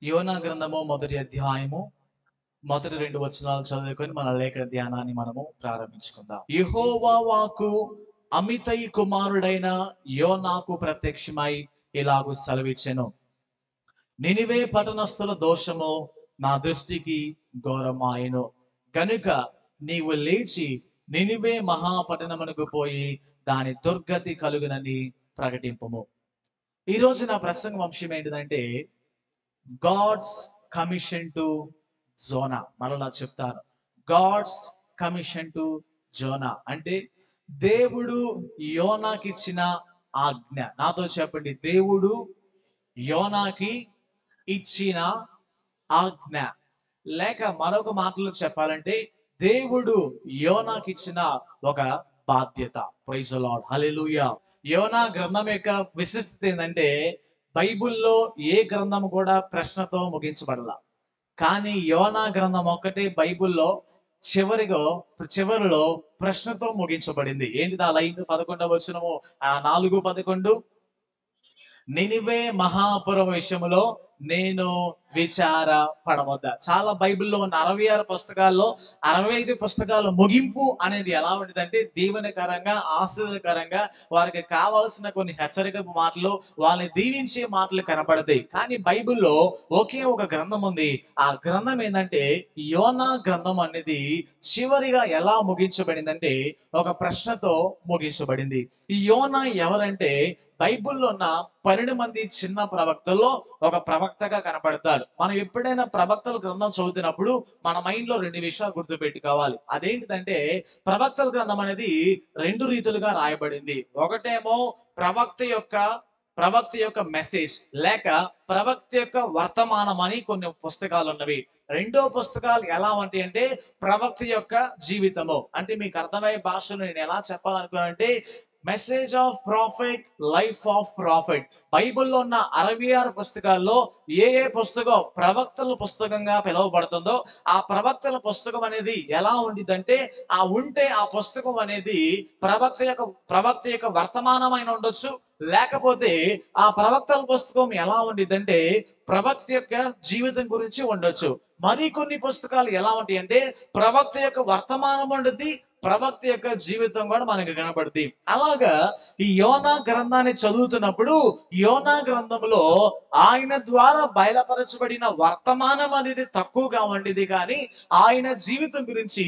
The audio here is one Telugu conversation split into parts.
యోనా గ్రంథము మొదటి అధ్యాయము మొదటి 2 వచనాలు చదువుకొని మన లేఖన ధ్యానాన్ని మనము ప్రారంభించుకుందాం. యెహోవా వాక్కు అమితై కుమారుడైన యోనాకు ప్రత్యక్షమై ఇలాగు సెలవిచ్చెను. నినివే పట్టణస్థుల దోషము నా దృష్టికి ఘోరమాయెను కనుక నీవు లేచి నినివే మహాపట్టణమునకు పోయి దాని దుర్గతి కలుగునని ప్రకటింపుము. ఈ రోజు నా ప్రసంగం అంశం ఏంటిదంటే గాడ్స్ కమిషన్ టు జోనా. మరలా చెప్తాను, గాడ్స్ కమిషన్ టు జోనా అంటే దేవుడు యోనాకి ఇచ్చిన ఆజ్ఞ. నాతో చెప్పండి, దేవుడు యోనాకి ఇచ్చిన ఆజ్ఞ. లేక మరొక మాటలో చెప్పాలంటే దేవుడు యోనాకి ఇచ్చిన ఒక బాధ్యత. ప్రైజ్ ది లార్డ్, హల్లెలూయా. యోనా గ్రంథం యొక్క విశిష్టత ఏంటంటే బైబిల్లో ఏ గ్రంథం కూడా ప్రశ్నతో ముగించబడలా, కానీ యోనా గ్రంథం ఒక్కటే బైబిల్లో చివరిలో ప్రశ్నతో ముగించబడింది. ఏంటిది ఆ లైన్? 11వ వచనము 4:11 నినివే మహాపురం విషయములో నేను విచార పడవద్దా. చాలా బైబిల్లో ఉన్న 66 పుస్తకాల్లో 65 పుస్తకాల ముగింపు అనేది ఎలా ఉండేదంటే దీవెనకరంగా, ఆశీర్వదకరంగా, వారికి కావాల్సిన కొన్ని హెచ్చరిక మాటలు, వాళ్ళని దీవించే మాటలు కనపడతాయి. కానీ బైబిల్లో ఒకే ఒక గ్రంథం ఉంది. ఆ గ్రంథం ఏంటంటే యోనా గ్రంథం అనేది చివరిగా ఎలా ముగించబడిందంటే ఒక ప్రశ్నతో ముగించబడింది. ఈ యోనా ఎవరంటే బైబిల్లో ఉన్న 12 మంది చిన్న ప్రవక్తల్లో ఒక ప్రవక్తగా కనపడతాడు. మనం ఎప్పుడైనా ప్రవక్తల గ్రంథం చదువుతున్నప్పుడు మన మైండ్ లో 2 విషయాలు గుర్తుపెట్టుకోవాలి. అదేంటిదంటే ప్రవక్తల గ్రంథం అనేది 2 రీతులుగా రాయబడింది. ఒకటేమో ప్రవక్త యొక్క మెసేజ్ లేక ప్రవక్త యొక్క వర్తమానం అని కొన్ని పుస్తకాలు ఉన్నవి. రెండో పుస్తకాలు ఎలా ఉంటాయి అంటే ప్రవక్త యొక్క జీవితము. అంటే మీకు అర్థమయ్యే భాషలో నేను ఎలా చెప్పాలనుకున్నానంటే message of profit, life of profit. బైబిల్లో ఉన్న 66 పుస్తకాల్లో ఏ పుస్తకం ప్రవక్తల పుస్తకంగా పిలువబడుతుందో ఆ ప్రవక్తల పుస్తకం అనేది ఎలా ఉండిద్దంటే ఆ పుస్తకం అనేది ప్రవక్త యొక్క వర్తమానమైన ఉండొచ్చు, లేకపోతే ఆ ప్రవక్తల పుస్తకం ఎలా ఉండిద్దంటే ప్రవక్త యొక్క జీవితం గురించి ఉండొచ్చు. మరికొన్ని పుస్తకాలు ఎలా ఉంటాయి అంటే ప్రవక్త యొక్క వర్తమానం ఉండద్ది, ప్రవక్త యొక్క జీవితం కూడా మనకు కనబడుతుంది. అలాగా ఈ యోనా గ్రంథాన్ని చదువుతున్నప్పుడు యోనా గ్రంథంలో ఆయన ద్వారా బయలుపరచబడిన వర్తమానం అనేది తక్కువగా ఉండేది, కానీ ఆయన జీవితం గురించి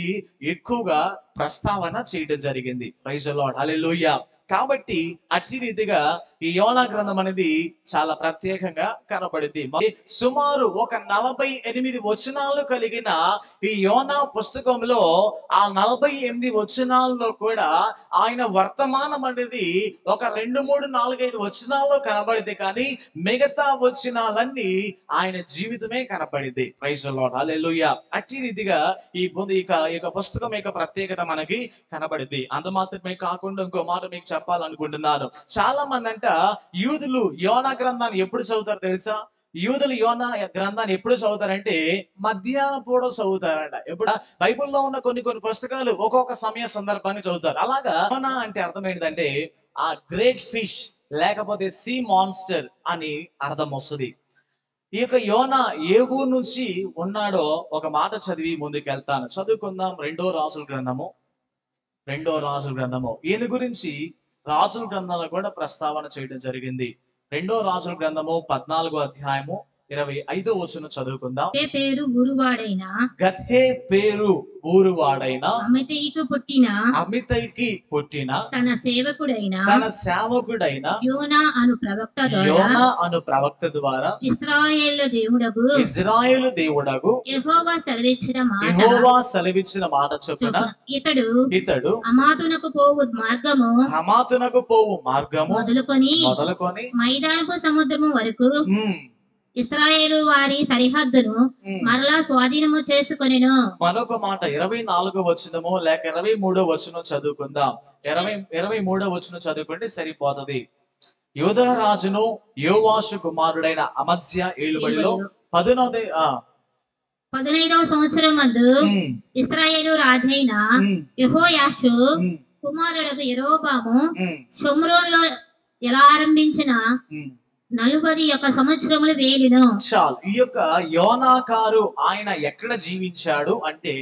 ఎక్కువగా ప్రస్తావన చేయడం జరిగింది. ప్రైజ్ ది లార్డ్, హల్లెలూయా. కాబట్టి అట్టి రీతిగా ఈ యోనా గ్రంథం అనేది చాలా ప్రత్యేకంగా కనబడింది. సుమారు ఒక 48 వచనాలు కలిగిన ఈ యోనా పుస్తకంలో ఆ 48 వచనాల్లో కూడా ఆయన వర్తమానం అనేది ఒక 2, 3, 4, 5 వచనాల్లో కనబడింది, కానీ మిగతా వచనాలన్నీ ఆయన జీవితమే కనబడింది. ప్రైజ్ ది లార్డ్, హల్లెలూయా. అట్టి రీతిగా ఈ పుస్తకం యొక్క ప్రత్యేకత మనకి కనబడింది. అంత మాత్రమే కాకుండా ఇంకో మాట మీకు చెప్పాలనుకుంటున్నాను. చాలా మంది అంట యూదులు యోనా గ్రంథాన్ని ఎప్పుడు చదువుతారు తెలుసా? యూదులు యోనా గ్రంథాన్ని ఎప్పుడు చదువుతారంటే మధ్యాహ్నం పూట చదువుతారంట. ఎప్పుడు? బైబిల్లో ఉన్న కొన్ని పుస్తకాలు ఒక్కొక్క సమయ సందర్భాన్ని చదువుతారు. అలాగా యోనా అంటే అర్థం ఏంటంటే ఆ గ్రేట్ ఫిష్ లేకపోతే సీ మాన్స్టర్ అని అర్థం వస్తుంది. ఈ యొక్క యోనా ఏ ఊరు నుంచి ఉన్నాడో ఒక మాట చదివి ముందుకెళ్తాను. చదువుకుందాం. రెండో రాజుల గ్రంథము. ఈయన గురించి రాజుల గ్రంథంలో కూడా ప్రస్తావన చేయడం జరిగింది. రెండో రాజుల గ్రంథము 14వ అధ్యాయము 25వ వచనం చదువుకుందాం. గతే పేరు ఊరువాడైన అమితైకి పుట్టిన తన సేవకుడైన యోనా అను ప్రవక్త ద్వారా ఇశ్రాయేలు దేవుడగు యెహోవా సెలవిచ్చిన మాట చొప్పున ఇతడు హమాతునకు పోవు మార్గము మొదలుకొని మైదానపు సముద్రము వరకు ఇశ్రాయేలు వారి సరిహద్దును మరలా స్వాధీనము చేసుకొనెను. మరొక మాట 24వ వచనము లేక 23వ వచనం చదువుకుందాం. 23వ వచనం చదువుకుంటే సరిపోతది. యూదా రాజును యోవాషు కుమారుడైన అమజ్యా ఏలుబడిలో 15వ సంవత్సరం మందు ఇశ్రాయేలు రాజైన యెహోయాషు కుమారుడు యెరోబాము షోమ్రోన్లో ఎలా ఆరంభించిన 41 సంవత్సరములు వేలిను. చాలు. ఈ యొక్క యోనాకారు ఆయన ఎక్కడ జీవించాడు అంటే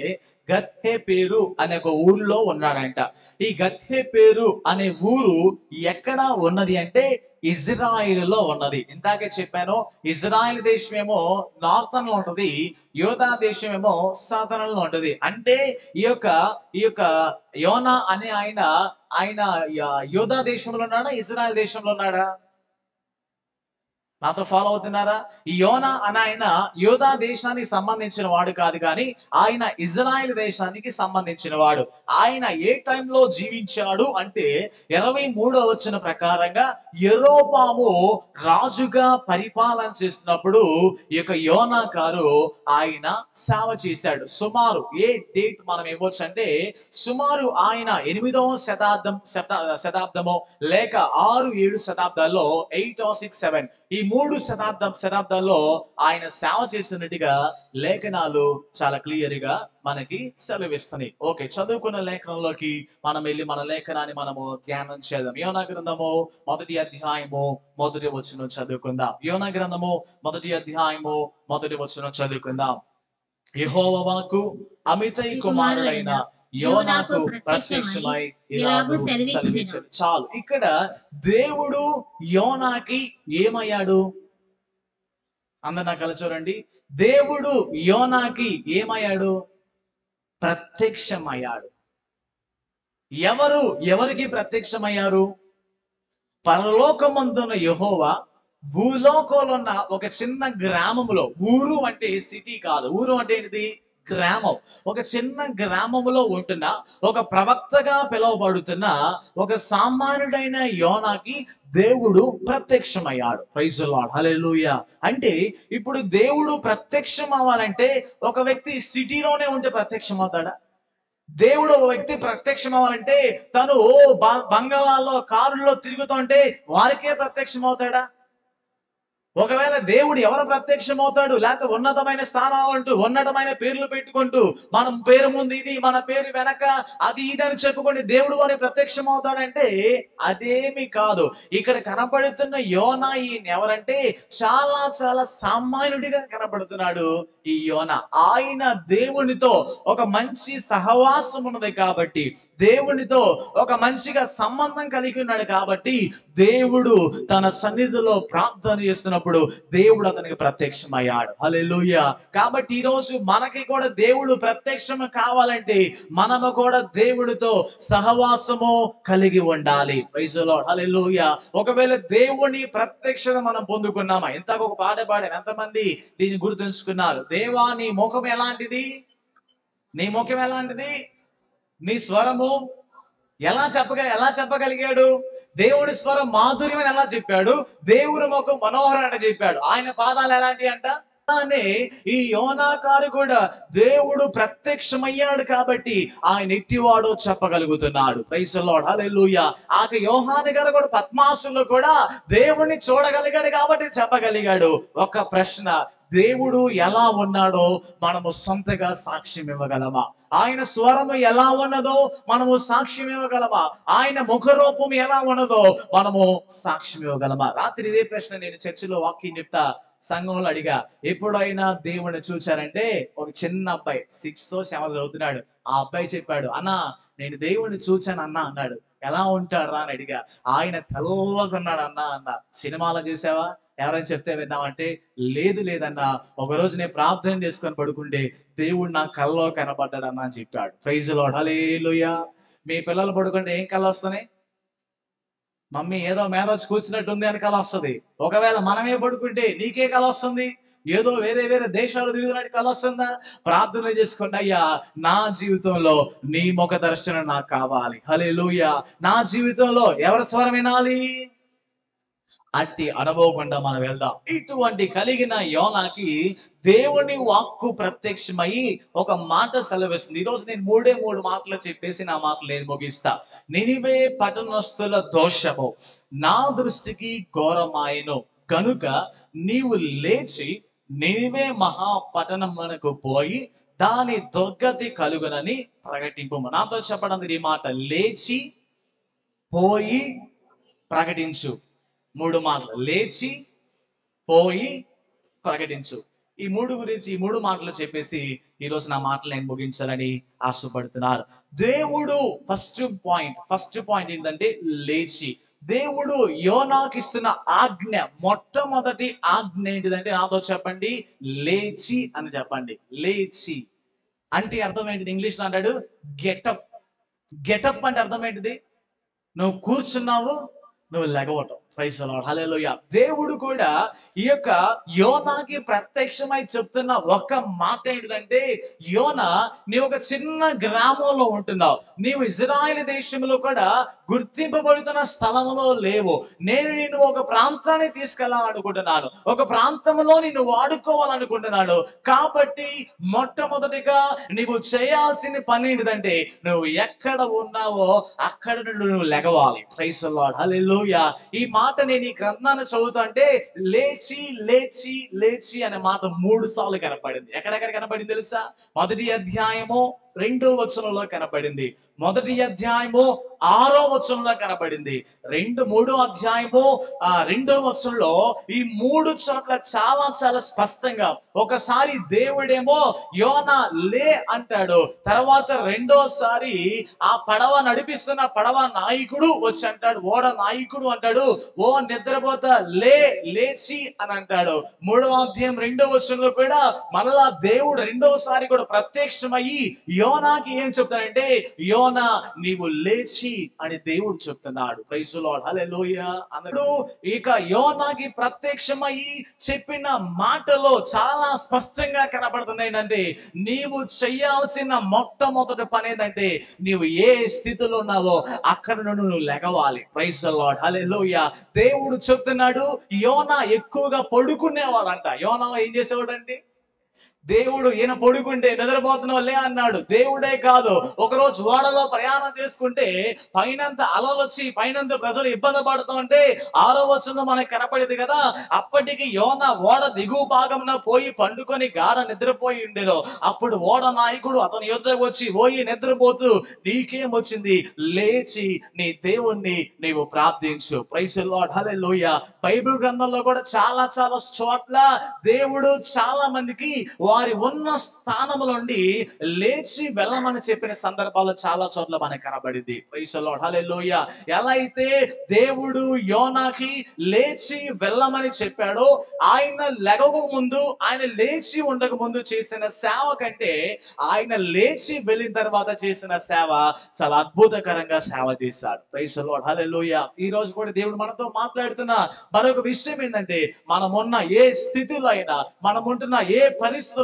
గత్హేపేరు అనే ఒక ఊరిలో ఉన్నాడంట. ఈ గత్హేపేరు అనే ఊరు ఎక్కడ ఉన్నది అంటే ఇజ్రాయిల్ లో ఉన్నది. ఇందాకే చెప్పాను, ఇజ్రాయిల్ దేశం ఏమో నార్థన్ లో ఉంటది, యోధా దేశం ఏమో సదరన్ లో ఉంటది. అంటే ఈ యొక్క యోనా అనే ఆయన ఆయన యోధా దేశంలో ఉన్నాడా, ఇజ్రాయెల్ దేశంలో ఉన్నాడా? నాతో ఫాలో అవుతున్నారా? ఈ యోనా అని ఆయన యోధా దేశానికి సంబంధించిన వాడు కాదు, కానీ ఆయన ఇజ్రాయెల్ దేశానికి సంబంధించిన వాడు. ఆయన ఏ టైంలో జీవించాడు అంటే 23వ వచన ప్రకారంగా యెరోబాము రాజుగా పరిపాలన చేస్తున్నప్పుడు ఈ యొక్క యోనాకారు ఆయన సేవ చేశాడు. సుమారు ఏ డేట్ మనం ఇవ్వచ్చు అంటే సుమారు ఆయన 8వ శతాబ్దమో లేక 6-7 శతాబ్దాల్లో 8 or 6, 7 ఈ 3 శతాబ్దాల్లో ఆయన సేవ చేసినట్టుగా లేఖనాలు చాలా క్లియర్ గా మనకి సెలవిస్తున్నాయి. ఓకే, చదువుకున్న లేఖనంలోకి మనం వెళ్ళి మన లేఖనాన్ని మనము ధ్యానం చేద్దాం. యోనా గ్రంథము 1వ అధ్యాయము 1వ వచనం చదువుకుందాం. యోనా గ్రంథము 1వ అధ్యాయము 1వ వచనం చదువుకుందాం. యెహోవా వాక్కు అమితై కుమారుడైన యోనాకు ప్రత్యక్షమై ఇలాగు సెలవిచ్చాడు. చాలు. ఇక్కడ దేవుడు యోనాకి ఏమయ్యాడు? అందరు నా కల చూడండి. దేవుడు యోనాకి ఏమయ్యాడు? ప్రత్యక్షమయ్యాడు. ఎవరికి ప్రత్యక్షమయ్యారు? పరలోకమందున్న యెహోవా భూలోకంలో ఉన్న ఒక చిన్న గ్రామంలో, ఊరు అంటే సిటీ కాదు, ఊరు అంటే ఏంటిది? గ్రామం. ఒక చిన్న గ్రామంలో ఉంటున్న ఒక ప్రవక్తగా పిలువబడుతున్న ఒక సామాన్యుడైన యోనాకి దేవుడు ప్రత్యక్షమయ్యాడు. ప్రైజ్ ది లార్డ్, హల్లెలూయా. అంటే ఇప్పుడు దేవుడు ప్రత్యక్షం అవ్వాలంటే ఒక వ్యక్తి సిటీలోనే ఉంటే ప్రత్యక్షం అవుతాడా? దేవుడు ఒక వ్యక్తి ప్రత్యక్షం అవ్వాలంటే తను బంగాళాల్లో కారుల్లో తిరుగుతుంటే వారికే ప్రత్యక్షం అవుతాడా? ఒకవేళ దేవుడు ఎవరు ప్రత్యక్షం అవుతాడు? లేకపోతే ఉన్నతమైన స్థానాలు అంటూ ఉన్నతమైన పేర్లు పెట్టుకుంటూ మనం పేరు ముందు ఇది, మన పేరు వెనక అది ఇది అని చెప్పుకొని దేవుడు వారి ప్రత్యక్షం అవుతాడంటే అదేమి కాదు. ఇక్కడ కనపడుతున్న యోనా ఈయన ఎవరంటే చాలా చాలా సామాన్యుడిగా కనపడుతున్నాడు ఈ యోనా. ఆయన దేవునితో ఒక మంచి సహవాసం ఉన్నది కాబట్టి, దేవునితో ఒక మంచిగా సంబంధం కలిగి ఉన్నాడు కాబట్టి దేవుడు తన సన్నిధిలో ప్రార్థన చేస్తున్నప్పుడు దేవుడు అతనికి ప్రత్యక్షమయ్యాడు. హల్లెలూయా. కాబట్టి ఈ రోజు మనకి కూడా దేవుడు ప్రత్యక్షం కావాలంటే మనము కూడా దేవుడితో సహవాసము కలిగి ఉండాలి. ప్రైజ్ ది లార్డ్, హల్లెలూయా. ఒకవేళ దేవుని ప్రత్యక్షత మనం పొందుకున్నామా? ఇంతకు ఒక పాట పాడాను, ఎంతమంది దీన్ని గుర్తుంచుకున్నారు? దేవా నీ ముఖం ఎలాంటిది? నీ ముఖం ఎలాంటిది? నీ స్వరము ఎలా చెప్పగలిగాడు? దేవుడి స్వరం మాధుర్యం ఎలా చెప్పాడు? దేవుడి ముఖం మనోహరం అంటే చెప్పాడు. ఆయన పాదాలు ఎలాంటి అంట? అనే ఈ యోనాకారు కూడా దేవుడు ప్రత్యక్షమయ్యాడు కాబట్టి ఆయన ఎట్టివాడో చెప్పగలుగుతున్నాడు. ప్రైజ్ ది లార్డ్, హల్లెలూయా. ఆ యోహాను గారు కూడా పద్మాసులో కూడా దేవుణ్ణి చూడగలిగాడు కాబట్టి చెప్పగలిగాడు. ఒక ప్రశ్న, దేవుడు ఎలా ఉన్నాడో మనము సొంతగా సాక్ష్యం ఇవ్వగలమా? ఆయన స్వరము ఎలా ఉన్నదో మనము సాక్ష్యం ఇవ్వగలమా? ఆయన ముఖరూపం ఎలా ఉన్నదో మనము సాక్ష్యం ఇవ్వగలమా? రాత్రి ఇదే ప్రశ్న నేను చర్చిలో వాక్యం చెప్తా సంఘంలో అడిగా. ఎప్పుడైనా దేవుడిని చూచారంటే ఒక చిన్న అబ్బాయి 6th or 7th చదువుతున్నాడు. ఆ అబ్బాయి చెప్పాడు, అన్నా నేను దేవుడిని చూచాను అన్నా అన్నాడు. ఎలా ఉంటాడు రా అని అడిగా. ఆయన తెల్లగా ఉన్నాడు అన్నా. సినిమాలో చూసావా? ఎవరైనా చెప్తే విన్నామంటే లేదన్నా, ఒకరోజు నేను ప్రార్థన చేసుకొని పడుకుంటే దేవుడు నా కల్లో కనపడ్డాడన్నా అని చెప్పాడు. ప్రైజ్ ది లార్డ్, హల్లెలూయా. మీ పిల్లలు పడుకుంటే ఏం కళ వస్తున్నాయి? మమ్మీ ఏదో మీద వచ్చి కూర్చున్నట్టుంది అని కళ వస్తుంది. ఒకవేళ మనమే పడుకుంటే నీకే కళ వస్తుంది? ఏదో వేరే దేశాలు తిరుగుతున్నట్టు కళ వస్తుందా? ప్రార్థన చేసుకోండి, అయ్యా నా జీవితంలో నీ ముఖ దర్శనం నాకు కావాలి. హల్లెలూయా. నా జీవితంలో ఎవరి స్వరం వినాలి? అట్టి అనుభవం గుండా మనం వెళ్దాం. ఇటువంటి కలిగిన యోనాకి దేవుని వాక్కు ప్రత్యక్షమై ఒక మాట సెలవిస్తుంది. ఈరోజు నేను 3 మాటలు చెప్పేసి నా మాటలు నేను ముగిస్తా. నినివే పట్టణస్థుల దోషము నా దృష్టికి ఘోరమాయను కనుక నీవు లేచి నినివే మహాపట్టణమునకు పోయి దాని దుర్గతి కలుగునని ప్రకటింపు. నాతో చెప్పడం ఈ మాట, లేచి పోయి ప్రకటించు. 3 మాటలు, లేచి పోయి ప్రకటించు. ఈ మూడు మాటలు చెప్పేసి ఈరోజు నా మాటలు నేను ముగించాలని ఆశపడుతున్నారు. దేవుడు ఫస్ట్ పాయింట్ ఏంటంటే లేచి. దేవుడు యోనాకి ఇస్తున్న ఆజ్ఞ, మొట్టమొదటి ఆజ్ఞ ఏంటిదంటే, నాతో చెప్పండి, లేచి అని చెప్పండి. లేచి అంటే అర్థం ఏంటిది? ఇంగ్లీష్ లో అంటాడు గెటప్. గెటప్ అంటే అర్థం ఏంటిది? నువ్వు కూర్చున్నావు, నువ్వు లెగవటం. ప్రైజ్ ది లార్డ్, హల్లెలూయా. దేవుడు కూడా ఈ యొక్క యోనాకి ప్రత్యక్షమై చెప్తున్న ఒక మాట ఏంటిదంటే, యోనా, నీవు ఒక చిన్న గ్రామంలో ఉంటున్నావు. నీవు ఇజ్రాయెల్ దేశంలో కూడా గుర్తింపబడుతున్న స్థలంలో లేవు. నేను నిన్ను ఒక ప్రాంతానికి తీసుకెళ్ళాలనుకుంటున్నాను, ఒక ప్రాంతంలో నిన్ను వాడుకోవాలనుకుంటున్నాను. కాబట్టి మొట్టమొదటిగా నీవు చేయాల్సిన పని ఏంటిదంటే, నువ్వు ఎక్కడ ఉన్నావో అక్కడ నుండి నువ్వు లెగవాలి. ప్రైజ్ ది లార్డ్, హల్లెలూయా. ఈ మాట నేను ఈ గ్రంథాన్ని చదువుతుంటే లేచి లేచి లేచి అనే మాట 3 సార్లు కనపడింది. ఎక్కడెక్కడ కనపడింది తెలుసా? మొదటి అధ్యాయము 2వ వచనంలో కనపడింది, మొదటి అధ్యాయము 6వ వచనంలో కనపడింది, 3వ అధ్యాయము 2వ వచనంలో. ఈ 3 చోట్ల చాలా చాలా స్పష్టంగా ఒకసారి దేవుడేమో యోనా లే అంటాడు, తర్వాత రెండోసారి ఆ పడవ నడిపిస్తున్న పడవ నాయకుడు వచ్చి అంటాడు, ఓడ నాయకుడు అంటాడు, ఓ నిద్రపోతా లేచి అని అంటాడు. 3వ అధ్యాయం 2వ వచనంలో కూడా మరలా దేవుడు రెండోసారి కూడా ప్రత్యక్షమయ్యి యోనాకి ఏం చెప్తానంటే, యోనా నీవు లేచి అని దేవుడు చెప్తున్నాడు. ప్రైజ్ ది లార్డ్, హల్లెలూయా. అన్నాడు. ఇక యోనాకి ప్రత్యక్షమయ్యి చెప్పిన మాటలో చాలా స్పష్టంగా కనబడుతుంది ఏంటంటే, నీవు చేయాల్సిన మొట్టమొదటి పని ఏంటంటే, నీవు ఏ స్థితిలో ఉన్నావో అక్కడ నుండి నువ్వు లెగవాలి. ప్రైజ్ ది లార్డ్, హల్లెలూయా. దేవుడు చెప్తున్నాడు, యోనా ఎక్కువగా పడుకునేవాడంట. యోనా ఏం చేసేవాడండి? దేవుడు ఈయన పడుకుంటే నిద్రపోతున్నావు లే అన్నాడు. దేవుడే కాదు, ఒకరోజు ఓడలో ప్రయాణం చేసుకుంటే పైనంత అలలు వచ్చి పైనంత ప్రజలు ఇబ్బంది పడుతూ ఉంటే 6వ వచనంలో మనకు కనపడింది కదా, అప్పటికి యోనా ఓడ దిగువ భాగంలో పోయి పండుకొని గాఢ నిద్రపోయి ఉండేను. అప్పుడు ఓడ నాయకుడు అతని యుద్ధకు వచ్చి, ఓయి నిద్రపోతూ నీకేం వచ్చింది? లేచి నీ దేవుణ్ణి నీవు ప్రార్థించు. Praise the Lord, hallelujah. Bible గ్రంథంలో కూడా చాలా చాలా చోట్ల దేవుడు చాలా మందికి వారి ఉన్న స్థానం నుండి లేచి వెళ్ళమని చెప్పిన సందర్భాలు చాలా చోట్ల మనకు కనబడింది. ప్రైజ్ ది లార్డ్, హల్లెలూయా. ఎలా అయితే దేవుడు యోనాకి లేచి వెళ్ళమని చెప్పాడో, ఆయన లెగక ముందు, ఆయన లేచి ఉండక ముందు చేసిన సేవ కంటే ఆయన లేచి వెళ్ళిన తర్వాత చేసిన సేవ చాలా అద్భుతకరంగా సేవ చేశాడు. ప్రైజ్ ది లార్డ్, హల్లెలూయా. ఈ రోజు కూడా దేవుడు మనతో మాట్లాడుతున్న మరొక విషయం ఏంటంటే, మనమున్న ఏ స్థితిలో అయినా, మనముంటున్న ఏ పరిస్థితులైనా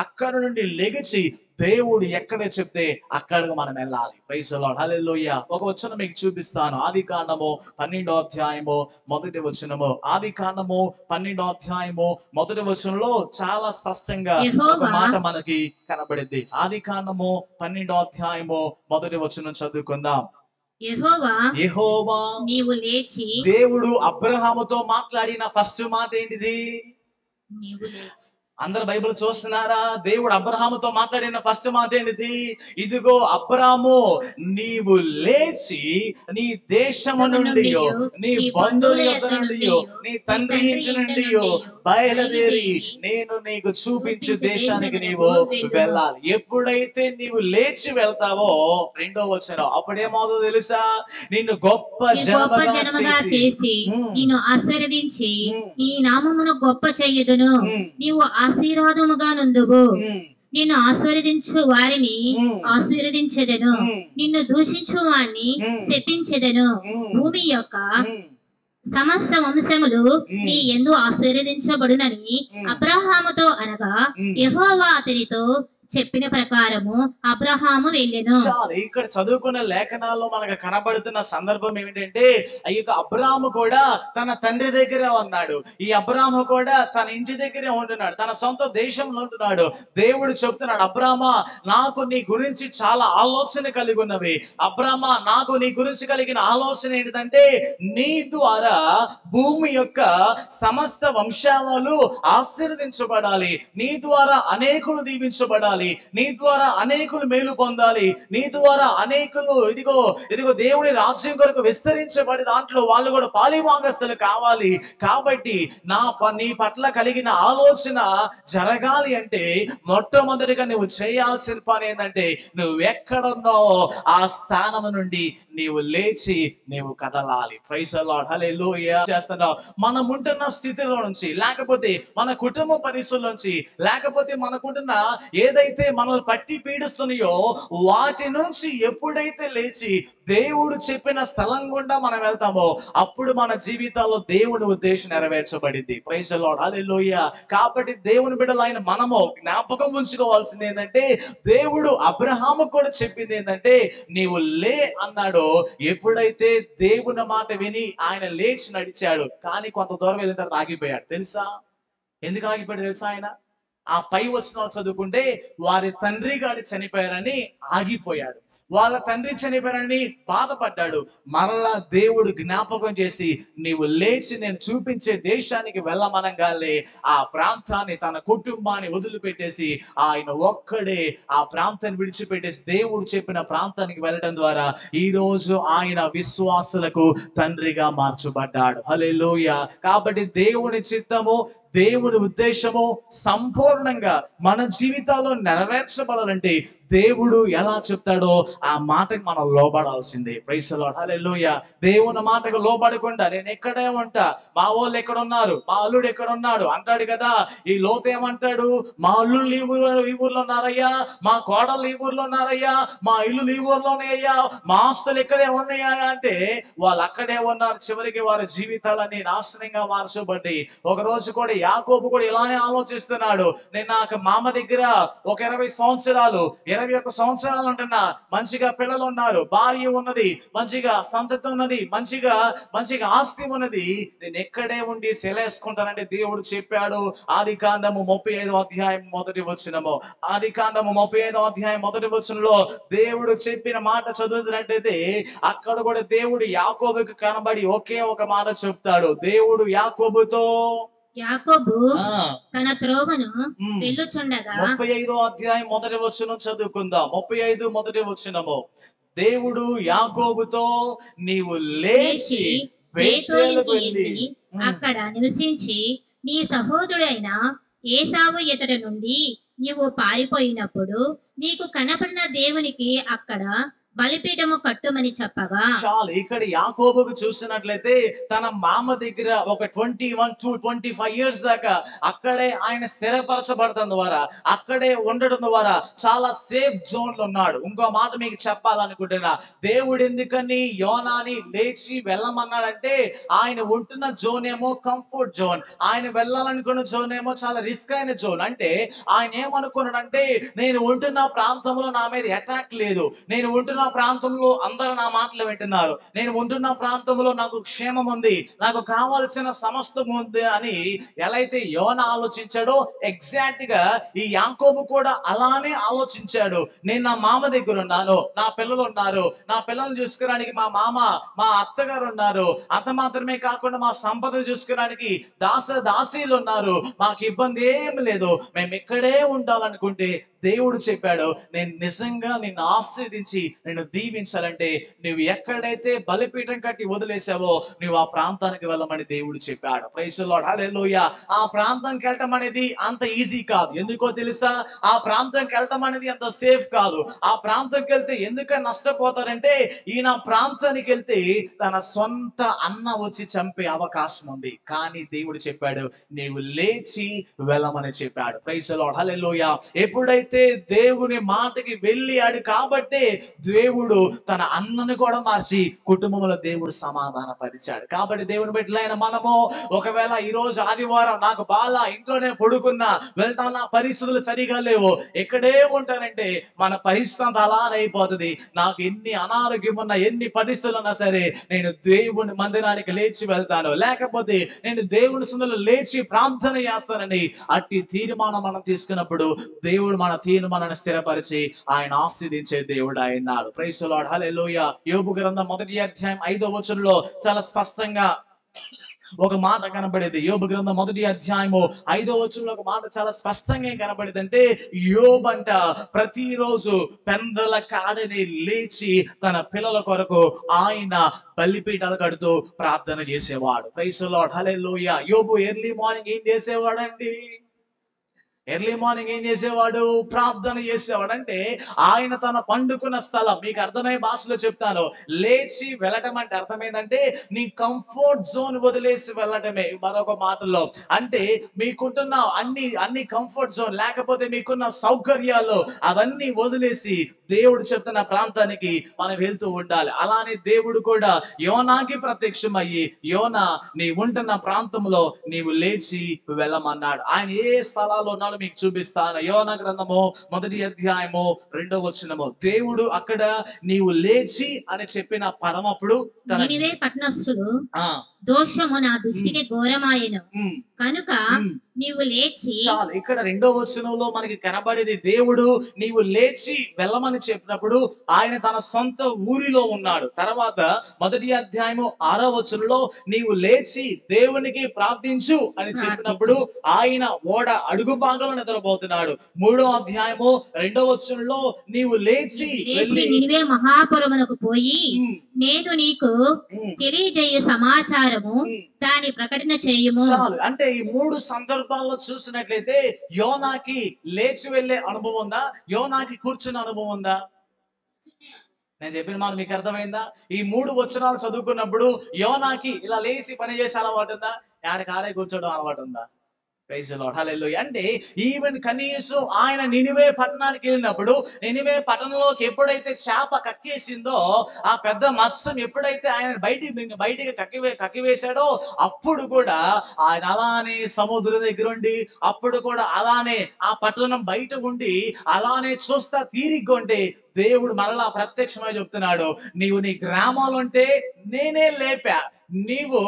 అక్కడ నుండి లెగిచి దేవుడు ఎక్కడ చెప్తే అక్కడికి మనం వెళ్ళాలి. ప్రైజ్ ది లార్డ్, హల్లెలూయా. ఒక వచనం మీకు చూపిస్తాను. ఆదికాండము 12వ అధ్యాయము 1వ వచనము. ఆదికాండము 12వ అధ్యాయము 1వ వచనంలో చాలా స్పష్టంగా ఒక మాట మనకి కనబడింది. ఆదికాండము 12వ అధ్యాయము 1వ వచనం చదువుకుందాం. యెహోవా నీవు లేచి. దేవుడు అబ్రహాముతో మాట్లాడిన ఫస్ట్ మాట ఏంటిది? నీవు లేచి. అందరు బైబిల్ చూస్తున్నారా? దేవుడు అబ్రహాముతో మాట్లాడిన ఫస్ట్ మాట ఏంటిది? ఇదిగో అబ్రాము, నీవు లేచి నీ దేశము నుండి, నీ బంధువుల యొద్ద నుండి, నీ తండ్రి ఇంటి నుండి బయలుదేరి నేను నీకు చూపించు దేశానికి నీవు వెళ్ళాలి. ఎప్పుడైతే నీవు లేచి వెళ్తావో, 2వ వచనం, అప్పుడేమవుతుందో తెలుసా? నిన్ను గొప్ప జనముగా చేసి నిన్ను ఆశీర్వదించి నీ నామమును గొప్ప చెయ్యుదును. నీవు ఆశీర్వాదముగా నుందువు. నిన్ను ఆశీర్వదించు వారిని ఆశీర్వదించెదను, నిన్ను దూషించు వారిని శపించెదను. భూమి యొక్క సమస్త వంశములు నీ యందు ఆశీర్వదించబడునని అబ్రహాముతో అనగా, యెహోవా అతనితో చెప్పిన ప్రకారము అబ్రహాము వెళ్ళెను. ఇక్కడ చదువుకున్న లేఖనాల్లో మనకు కనబడుతున్న సందర్భం ఏమిటంటే, ఈ యొక్క అబ్రాహాము కూడా తన తండ్రి దగ్గరే ఉన్నాడు. ఈ అబ్రాహాము కూడా తన ఇంటి దగ్గరే ఉంటున్నాడు, తన సొంత దేశంలో ఉంటున్నాడు. దేవుడు చెప్తున్నాడు, అబ్రామా నాకు నీ గురించి చాలా ఆలోచన కలిగి ఉన్నవి. అబ్రామా నాకు నీ గురించి కలిగిన ఆలోచన ఏంటంటే, నీ ద్వారా భూమి యొక్క సమస్త వంశాలు ఆశీర్వదించబడాలి, నీ ద్వారా అనేకులు దీవించబడాలి. పొందాలి, నీ ద్వారా అనేకులు మేలు పొందాలి, నీ ద్వారా అనేకులు ఇదిగో ఇదిగో దేవుని రాజ్యం కొరకు విస్తరించబడి దాంట్లో వాళ్ళు కూడా పాలిభాగస్తులు కావాలి. కాబట్టి నీ పట్ల కలిగిన ఆలోచన జరగాలి అంటే మొట్టమొదటిగా నువ్వు చేయాల్సిన పని ఏంటంటే, నువ్వు ఎక్కడున్నావో ఆ స్థానం నుండి నీవు లేచి నీవు కదలాలి. ప్రైజ్ ది లార్డ్, హల్లెలూయా. చేస్తున్నావు మనం ఉంటున్న స్థితిలో నుంచి, లేకపోతే మన కుటుంబ పరిస్థితుల నుంచి, లేకపోతే మనకుంటున్న ఏదైతే మనల్ని పట్టి పీడిస్తున్నాయో వాటి నుంచి ఎప్పుడైతే లేచి దేవుడు చెప్పిన స్థలం గుండా మనం వెళ్తామో అప్పుడు మన జీవితాల్లో దేవుని ఉద్దేశం నెరవేర్చబడింది. ప్రైజ్ ది లార్డ్, హల్లెలూయా. కాబట్టి దేవుని బిడ్డలైన మనము జ్ఞాపకం ఉంచుకోవాల్సింది ఏంటంటే, దేవుడు అబ్రహాము కూడా చెప్పింది ఏంటంటే, నీవు లే అన్నాడు. ఎప్పుడైతే దేవుని మాట విని ఆయన లేచి నడిచాడు, కానీ కొంత దూరం వెళ్ళిన తర్వాత ఆగిపోయాడు. తెలుసా ఎందుకు ఆగిపోయాడు? తెలుసా ఆయన ఆ పై వచనాలు చదువుకుంటే, వారి తండ్రి గారు చనిపోయారని ఆగిపోయాడు. వాళ్ళ తండ్రి చనిపోయారని బాధపడ్డాడు. మరలా దేవుడు జ్ఞాపకం చేసి, నీవు లేచి నేను చూపించే దేశానికి వెళ్ళమనగానే ఆ ప్రాంతాన్ని, తన కుటుంబాన్ని వదిలిపెట్టేసి ఆయన ఒక్కడే ఆ ప్రాంతాన్ని విడిచిపెట్టేసి దేవుడు చెప్పిన ప్రాంతానికి వెళ్ళడం ద్వారా ఈ రోజు ఆయన విశ్వాసులకు తండ్రిగా మార్చబడ్డాడు. హల్లెలూయా. కాబట్టి దేవుని చిత్తము, దేవుని ఉద్దేశము సంపూర్ణంగా మన జీవితాల్లో నెరవేర్చబడాలంటే దేవుడు ఎలా చెప్తాడో ఆ మాటకు మనం లోబడాల్సిందే. ప్రైజ్ ది లార్డ్, హల్లెలూయా. దేవుని మాటకు లోబడకుండా నేను ఎక్కడే ఉంటా, మా వాళ్ళు ఎక్కడ ఉన్నారు, మా అల్లుడు ఎక్కడ ఉన్నాడు అంటాడు కదా. ఈ లోతు ఏమంటాడు? మా అల్లుళ్ళు ఈ ఊర్లో ఉన్నారయ్యా, మా కోడళ్ళు ఈ ఊర్లో ఉన్నారయ్యా, మా ఇల్లు ఈ ఊర్లోనే అయ్యా, మా ఆస్తులు ఇక్కడే ఉన్నాయా అంటే వాళ్ళు అక్కడే ఉన్నారు. చివరికి వారి జీవితాలన్నీ నాశనంగా మార్చబడ్డాయి. ఒక రోజు కూడా యాకోబు కూడా ఇలానే ఆలోచిస్తున్నాడు. నేను నాకు మామ దగ్గర ఒక 20 సంవత్సరాలు 21 సంవత్సరాలు ఉంటున్నా, మంచిగా పిల్లలు ఉన్నారు, భార్య ఉన్నది, మంచిగా సంతతి ఉన్నది, మంచిగా ఆస్తి ఉన్నది, నేను ఎక్కడే ఉండి సెలేసుకుంటానంటే దేవుడు చెప్పాడు. ఆదికాండము 35వ అధ్యాయం మొదటి వచనము, ఆదికాండము 35వ అధ్యాయం మొదటి వచనంలో దేవుడు చెప్పిన మాట చదువుతున్నట్టయితే అక్కడ కూడా దేవుడు యాకోబుకు కనబడి ఒకే ఒక మాట చెప్తాడు. దేవుడు యాకోబుతో, యాకోబు తన త్రోవను వెళ్ళుచుండగా, 35వ అధ్యాయం మొదటి వచనం చదువుకుందాం. 35 మొదటి వచనము, దేవుడు యాకోబుతో నీవు లేచి బేతేలుకు వెళ్ళి అక్కడ నివసించి నీ సహోదరుడైన ఏసావు ఎదుట నుండి నీవు పారిపోయినప్పుడు నీకు కనపడిన దేవునికి అక్కడ బలిపీఠము కట్టుమని చెప్పగా, చాలు. ఇక్కడ యాకోబుకు చూసినట్లయితే తన మామ దగ్గర ఒక 21 to 25 ఇయర్స్ దాకా అక్కడే ఆయన స్థిరపరచబడటం ద్వారా, అక్కడే ఉండడం ద్వారా చాలా సేఫ్ జోన్ లో ఉన్నాడు. ఇంకో మాట మీకు చెప్పాలనుకుంటున్నా, దేవుడు ఎందుకని యోనాని లేచి వెళ్ళమన్నాడంటే, ఆయన ఉంటున్న జోన్ ఏమో కంఫర్ట్ జోన్, ఆయన వెళ్ళాలనుకున్న జోన్ ఏమో చాలా రిస్క్ అయిన జోన్. అంటే ఆయన ఏమనుకున్నాడంటే, నేను ఉంటున్న ప్రాంతంలో నా మీద అటాక్ లేదు, నేను ఉంటున్న ప్రాంతంలో అందరూ నా మాటలు వింటున్నారు, నేను ఉంటున్న ప్రాంతంలో నాకు క్షేమం ఉంది, నాకు కావలసిన సమస్తం ఉంది అని ఎలా అయితే యోనా ఆలోచించాడో ఎగ్జాక్ట్ గా ఈ యాకోబు కూడా అలానే ఆలోచించాడు. నేను నా మామ దగ్గర ఉన్నాను, నా పిల్లలు ఉన్నారు, నా పిల్లల్ని చూసుకోవడానికి మా మామ మా అత్తగారు ఉన్నారు, అంత మాత్రమే కాకుండా మా సంపద చూసుకోవడానికి దాసీలు ఉన్నారు, మాకు ఇబ్బంది ఏం లేదు, మేము ఇక్కడే ఉండాలనుకుంటే దేవుడు చెప్పాడు, నేను నిజంగా నిన్ను ఆశీర్వదించి నిన్ను దీవించాలంటే నువ్వు ఎక్కడైతే బలిపీఠం కట్టి వదిలేసావో నువ్వు ఆ ప్రాంతానికి వెళ్ళమని దేవుడు చెప్పాడు. ప్రైజ్ ది లార్డ్, హల్లెలూయా. ఆ ప్రాంతానికి వెళ్ళటం అనేది అంత ఈజీ కాదు. ఎందుకో తెలుసా? ఆ ప్రాంతానికి వెళ్ళటం అనేది అంత సేఫ్ కాదు. ఆ ప్రాంతానికి వెళ్తే ఎందుకని నష్టపోతారంటే, ఈయన ప్రాంతానికి వెళ్తే తన సొంత అన్న వచ్చి చంపే అవకాశం ఉంది. కానీ దేవుడు చెప్పాడు, నీవు లేచి వెళ్ళమని చెప్పాడు. ప్రైజ్ ది లార్డ్, హల్లెలూయా. ఎప్పుడైతే దేవుని మాటకి వెళ్ళాడు కాబట్టి దేవుడు తన అన్నను కూడా మార్చి కుటుంబంలో దేవుడు సమాధాన పరిచాడు. కాబట్టి దేవుని బిడ్డలైన మనము ఒకవేళ ఈ రోజు ఆదివారం నాకు బాగా ఇంట్లోనే పడుకున్నా, వెళ్తాను, నా పరిస్థితులు సరిగా లేవు, ఎక్కడే ఉంటానంటే మన పరిస్థితి అలానే అయిపోతుంది. నాకు ఎన్ని అనారోగ్యం ఉన్నా, ఎన్ని పరిస్థితులు ఉన్నా సరే నేను దేవుని మందిరానికి లేచి వెళ్తాను, లేకపోతే నేను దేవుని సన్నిధిలో లేచి ప్రార్థన చేస్తానని అట్టి తీర్మానం మనం తీసుకున్నప్పుడు దేవుడు మన తీర్మానాన్ని స్థిరపరిచి ఆయన ఆశీర్వదించే దేవుడు ఆయన్నాడు. ప్రైజ్ ది లార్డ్, హల్లెలూయా. యోబు గ్రంథం 1వ అధ్యాయం 5వ వచనంలో చాలా స్పష్టంగా ఒక మాట కనబడేది. యోబు గ్రంథం 1వ అధ్యాయము 5వ వచనంలో ఒక మాట చాలా స్పష్టంగా ఏం కనబడేది అంటే, యోబు అంట ప్రతిరోజు పెందల కాడని లేచి తన పిల్లల కొరకు ఆయన బలిపీఠాలు కడుతూ ప్రార్థన చేసేవాడు. ప్రైజ్ ది లార్డ్, హల్లెలూయా. యోబు ఎర్లీ మార్నింగ్ ఏం చేసేవాడండి? ఎర్లీ మార్నింగ్ ఏం చేసేవాడు? ప్రార్థన చేసేవాడు. అంటే ఆయన తన పండుకున్న స్థలం, మీకు అర్థమయ్యే భాషలో చెప్తాను, లేచి వెళ్ళటం అంటే అర్థమైందంటే నీ కంఫర్ట్ జోన్ వదిలేసి వెళ్ళటమే. మరొక మాటలో అంటే మీకుంటున్న అన్ని కంఫర్ట్ జోన్, లేకపోతే మీకున్న సౌకర్యాలు అవన్నీ వదిలేసి దేవుడు చెప్తున్న ప్రాంతానికి మనం వెళ్తూ ఉండాలి. అలానే దేవుడు కూడా యోనాకి ప్రత్యక్షమయ్యి, యోనా నీ ఉంటున్న ప్రాంతంలో నీవు లేచి వెళ్ళమన్నాడు. ఆయన ఏ స్థలాల్లో ఉన్నాడో మీకు చూపిస్తాను. యోనా గ్రంథము 1వ అధ్యాయము 2వ వచనము. దేవుడు అక్కడ నీవు లేచి అని చెప్పిన పదమప్పుడు నినివే పట్టణస్థులు ఆ దోషము నా దృష్టికి ఘోరమాయెను కనుక ఉమ్. నీవు లేచి. చాలు. ఇక్కడ 2వ వచనంలో మనకి కనబడేది, దేవుడు నీవు లేచి వెళ్ళమని చెప్పినప్పుడు ఆయన తన సొంత ఊరిలో ఉన్నాడు. తర్వాత 1వ అధ్యాయము 6వ వచనంలో నీవు లేచి దేవునికి ప్రార్థించు అని చెప్పినప్పుడు ఆయన ఓడ అడుగు భాగంలో నిద్రపోతున్నాడు. 3వ అధ్యాయము 2వ వచనంలో నీవు లేచి వెళ్ళి నినివే మహాపురమునకు పోయి నేను నీకు తెలియజేయ సమాచారము దాని ప్రకటన చేయుము. చాలు. అంటే ఈ 3 సందర్భాల్లో చూసినట్లయితే యోనాకి లేచి వెళ్ళే అనుభవం ఉందా? యోనాకి కూర్చున్న అనుభవం ఉందా? నేను చెప్పిన మాట మీకు అర్థమైందా? ఈ 3 వచనాలు చదువుకున్నప్పుడు యోనాకి ఇలా లేచి పని చేసే అలవాటు ఉందా? ఆడే కూర్చోవడం అలవాటు ఉందా? ప్రైజ్ ది లార్డ్, హల్లెలూయా. అంటే ఈవెన్ కనీసం ఆయన నినివే పట్టణానికి వెళ్ళినప్పుడు, నినివే పట్టణంలోకి ఎప్పుడైతే చేప కక్కేసిందో, ఆ పెద్ద మత్స్యం ఎప్పుడైతే ఆయన బయటికి కక్కివేశాడో, అప్పుడు కూడా ఆయన అలానే సముద్రం దగ్గర ఉండి, అప్పుడు కూడా అలానే ఆ పట్టణం బయట ఉండి అలానే చూస్తా తీరిగ్గా ఉండి దేవుడు మరలా ప్రత్యక్షమై చెప్తున్నాడు, నీవు నీ గ్రామంలో ఉంటే నేనే లేపా, నీవు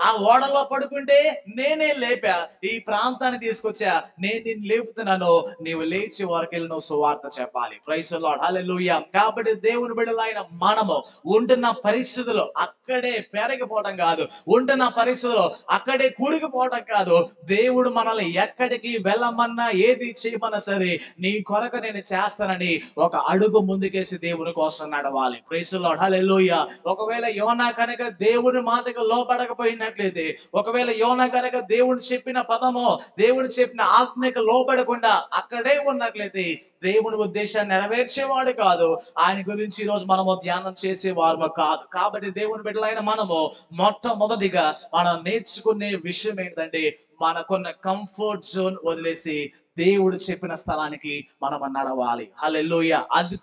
ఆ ఓడలో పడుకుంటే నేనే లేపా, ఈ ప్రాంతాన్ని తీసుకొచ్చా, నేను నిన్ను లేపుతున్నాను, నీవు లేచి వారికి నువ్వు సువార్త చెప్పాలి. ప్రైజ్ ది లార్డ్, హల్లెలూయా. కాబట్టి దేవుని బిడ్డలైన మనము ఉంటున్న పరిస్థితులు అక్కడే పెరిగిపోవడం కాదు, ఉంటున్న పరిస్థితులు అక్కడే కూరికిపోవడం కాదు, దేవుడు మనల్ని ఎక్కడికి వెళ్ళమన్నా ఏది చేయమన్నా సరే నీ కొరకు నేను చేస్తానని ఒక అడుగు ముందుకేసి దేవుని కోసం నడవాలి. ప్రైజ్ ది లార్డ్, హల్లెలూయా. ఒకవేళ యోనా కనుక దేవుని మాటకు లోపడకపోయినట్లయితే, ఒకవేళ యోనా కనుక దేవుడు చెప్పిన పదము, దేవుడు చెప్పిన ఆజ్ఞకు లోపడకుండా అక్కడే ఉన్నట్లయితే దేవుని ఉద్దేశాన్ని నెరవేర్చేవాడు కాదు, ఆయన గురించి ఈ రోజు మనము ధ్యానం చేసేవారు కాదు. కాబట్టి దేవుని బిడ్డలైన మనము మొట్టమొదటిగా మనం నేర్చుకునే విషయం ఏంటంటే, మనకున్న కంఫర్ట్ జోన్ వదిలేసి దేవుడు చెప్పిన స్థలానికి మనం నడవాలి. హల్లెలూయా. అది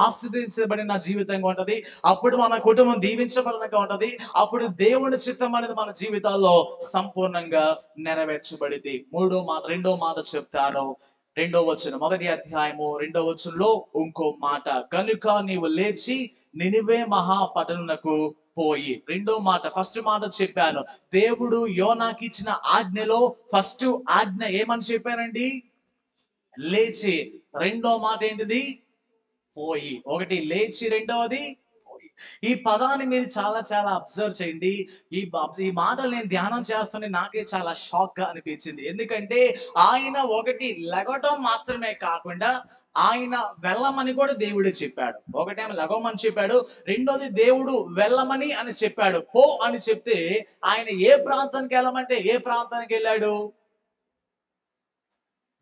ఆశీర్వదించబడిన జీవితంగా ఉంటది, అప్పుడు మన కుటుంబం దీవించబడినగా ఉంటది, అప్పుడు దేవుని చిత్తం అనేది మన జీవితాల్లో సంపూర్ణంగా నెరవేర్చబడింది. రెండో మాట చెప్తాను. 2వ వచనం, 1వ అధ్యాయము 2వ వచనంలో ఇంకో మాట, కనుక నీవు లేచి నినివే మహాపట్టణమునకు పోయి. రెండో మాట, ఫస్ట్ మాట చెప్పాను, దేవుడు యోనాకి ఇచ్చిన ఆజ్ఞలో ఫస్ట్ ఆజ్ఞ ఏమని చెప్పానండి? లేచి. రెండో మాట ఏంటిది? పోయి. ఒకటి లేచి, రెండవది పోయి. ఈ పదాన్ని మీరు చాలా చాలా అబ్జర్వ్ చేయండి. ఈ మాటలు నేను ధ్యానం చేస్తుంటే నాకే చాలా షాక్ గా అనిపించింది. ఎందుకంటే ఆయన ఒకటి లెగటం మాత్రమే కాకుండా ఆయన వెళ్ళమని కూడా దేవుడే చెప్పాడు. ఒకటేమో లెగమని చెప్పాడు, రెండోది దేవుడు వెళ్ళమని అని చెప్పాడు. పో అని చెప్తే ఆయన ఏ ప్రాంతానికి వెళ్ళమంటే ఏ ప్రాంతానికి వెళ్ళాడు?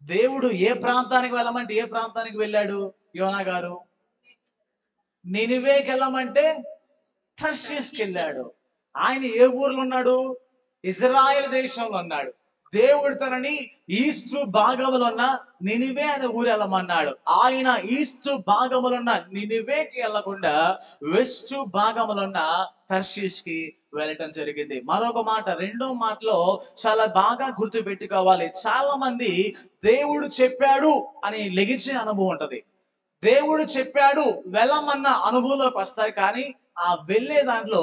దేవుడు ఏ ప్రాంతానికి వెళ్ళమంటే ఏ ప్రాంతానికి వెళ్ళాడు? యోనా గారు నినివేకి వెళ్ళమంటే తర్షీష్కి వెళ్ళాడు. ఆయన ఏ ఊర్లో ఉన్నాడు? ఇజ్రాయెల్ దేశంలో ఉన్నాడు. దేవుడు తనని ఈస్ట్ భాగంలో ఉన్న నినివే అనే ఊరు వెళ్ళమన్నాడు. ఆయన ఈస్ట్ భాగంలో ఉన్న నినివేకి వెళ్ళకుండా వెస్ట్ భాగంలో ఉన్న తర్షీష్కి వెళ్ళటం జరిగింది. మరొక మాట, రెండో మాటలో చాలా బాగా గుర్తు పెట్టుకోవాలి. చాలా మంది దేవుడు చెప్పాడు అని లెగిచే అనుభవం ఉంటది, దేవుడు చెప్పాడు వెళ్ళమన్న అనుభవంలోకి వస్తారు, కానీ ఆ వెళ్ళే దాంట్లో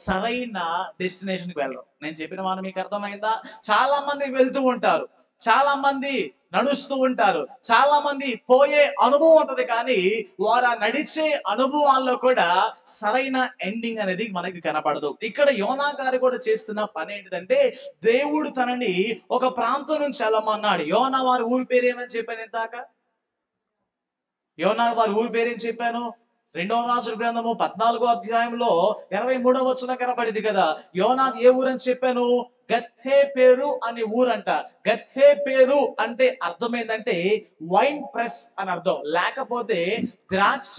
సరైన డెస్టినేషన్కి వెళ్ళరు. నేను చెప్పిన మాట మీకు అర్థమైందా? చాలా మంది వెళ్తూ ఉంటారు, చాలా మంది నడుస్తూ ఉంటారు, చాలా మంది పోయే అనుభవం ఉంటది, కానీ వారు ఆ నడిచే అనుభవాల్లో కూడా సరైన ఎండింగ్ అనేది మనకి కనపడదు. ఇక్కడ యోనా గారు కూడా చేస్తున్న పని ఏంటిదంటే, దేవుడు తనని ఒక ప్రాంతం నుంచి వెళ్ళమన్నాడు. యోనా వారి ఊరి పేరు ఏమని చెప్పాను ఇందాక? యోనా వారి ఊరి పేరు ఏం చెప్పాను? 2వ రాజుల గ్రంథము 14వ అధ్యాయంలో 23వ వచనం కనబడింది కదా. యోనాది ఏ ఊరని చెప్పాను? గత్హే పేరు అనే ఊరంట. గత్హే పేరు అంటే అర్థం ఏంటంటే వైన్ ప్రెస్ అని అర్థం. లేకపోతే ద్రాక్ష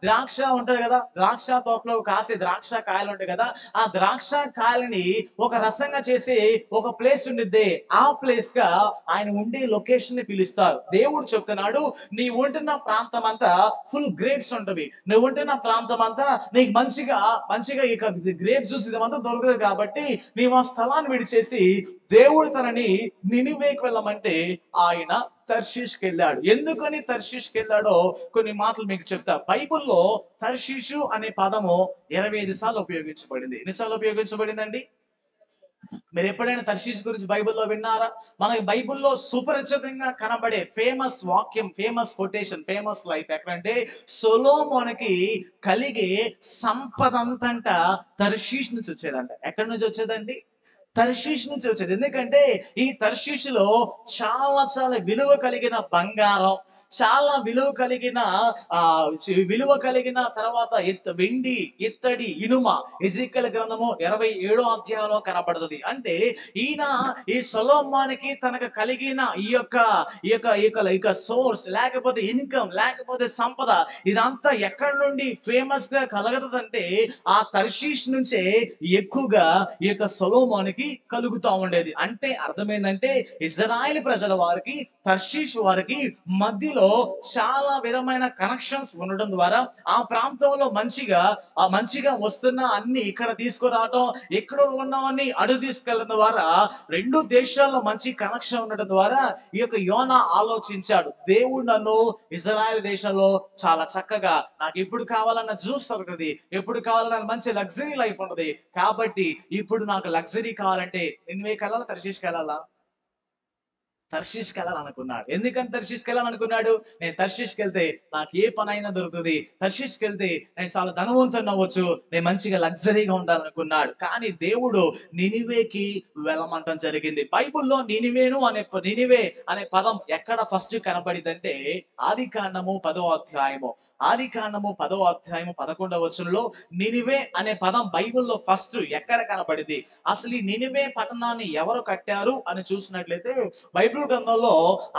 ద్రాక్ష ఉంటది కదా, ద్రాక్ష తోటలో కాసే ద్రాక్ష కాయలు ఉంటాయి కదా, ఆ ద్రాక్ష కాయలని ఒక రసంగా చేసి ఒక ప్లేస్ ఉండిద్ది. ఆ ప్లేస్ గా ఆయన ఉండే లొకేషన్ ని పిలుస్తారు. దేవుడు చెప్తున్నాడు, నీ ఉంటున్న ప్రాంతం అంతా ఫుల్ గ్రేప్స్ ఉంటవి, నువ్వు ఉంటున్న ప్రాంతం అంతా నీకు మంచిగా మంచిగా ఇక గ్రేప్స్ జ్యూస్ ఇదంతా దొరుకుతుంది, కాబట్టి నీవు ఆ స్థలాన్ని విడిచేసి దేవుడు తనని నినివేకి వెళ్ళమంటే ఆయన తర్షీష్కి వెళ్ళాడు. ఎందుకని తర్షీష్కి వెళ్ళాడో కొన్ని మాటలు మీకు చెప్తా. బైబిల్లో తర్షీషు అనే పదము 25 సార్లు ఉపయోగించబడింది. ఎన్నిసార్లు ఉపయోగించబడిందండి? మీరు ఎప్పుడైనా తర్షీష్ గురించి బైబిల్లో విన్నారా? మనకి బైబిల్లో సుపరిచితంగా కనబడే ఫేమస్ వాక్యం, ఫేమస్ కొటేషన్, ఫేమస్ లైఫ్ ఎక్కడంటే, సొలొమోనుకి కలిగే సంపద అంతంట తర్షీష్ నుంచి వచ్చేదంట. ఎక్కడి నుంచి వచ్చేదండి? తర్షీష్ నుంచి వచ్చేది. ఎందుకంటే ఈ తర్షీషులో చాలా చాలా విలువ కలిగిన బంగారం, చాలా విలువ కలిగిన విలువ కలిగిన తర్వాత వెండి, ఇత్తడి, ఇనుమ ఎజెకియెలు గ్రంథము 27వ అధ్యాయంలో కనబడుతుంది. అంటే ఈయన ఈ సొలొమోనుకి తనకు కలిగిన ఈ యొక్క సోర్స్ లేకపోతే ఇన్కమ్ లేకపోతే సంపద ఇదంతా ఎక్కడి నుండి ఫేమస్ గా కలగదంటే ఆ తర్షీష్ నుంచే ఎక్కువగా ఈ యొక్క సొలొమోనుకి కలుగుతా ఉండేది. అంటే అర్థమైందంటే ఇజ్రాయెల్ ప్రజల వారికి తర్షీష్ వారికి మధ్యలో చాలా విధమైన కనెక్షన్స్ ఉండడం ద్వారా ఆ ప్రాంతంలో మంచిగా వస్తున్న అన్ని ఇక్కడ తీసుకురావడం, ఎక్కడ ఉన్నవన్నీ అడుగు తీసుకెళ్ళడం ద్వారా రెండు దేశాల్లో మంచి కనెక్షన్ ఉండడం ద్వారా ఈ యొక్క యోనా ఆలోచించాడు, దేవుడు నన్ను ఇజ్రాయెల్ దేశంలో చాలా చక్కగా నాకు ఎప్పుడు కావాలన్న జ్యూస్ దొరుకుతుంది, ఎప్పుడు కావాలన్న మంచి లగ్జరీ లైఫ్ ఉంటది, కాబట్టి ఇప్పుడు నాకు లగ్జరీ కావాలంటే నిన్వేకి వెళ్ళాలా, తర్షీష్కి వెళ్ళాలా? తర్షీష్కి వెళ్ళాలనుకున్నాడు. ఎందుకని తర్షీష్కి వెళ్ళాలనుకున్నాడు? నేను తర్షీష్కి వెళ్తే నాకు ఏ పని అయినా దొరుకుతుంది, తర్షీష్కి వెళ్తే నేను చాలా ధనవంతుని అవ్వచ్చు, నేను మంచిగా లగ్జరీగా ఉండాలనుకున్నాడు. కానీ దేవుడు నినివేకి వెళ్ళమంటం జరిగింది. బైబిల్లో నినివే అనే పదం ఎక్కడ ఫస్ట్ కనబడిందంటే ఆది కాండము 10వ అధ్యాయము. ఆది కాండము 10వ అధ్యాయము 11వ వచనంలో నినివే అనే పదం బైబిల్లో ఫస్ట్ ఎక్కడ కనబడింది? అసలు ఈ నినివే పట్టణాన్ని ఎవరు కట్టారు అని చూసినట్లయితే బైబిల్ గ్రంథంలో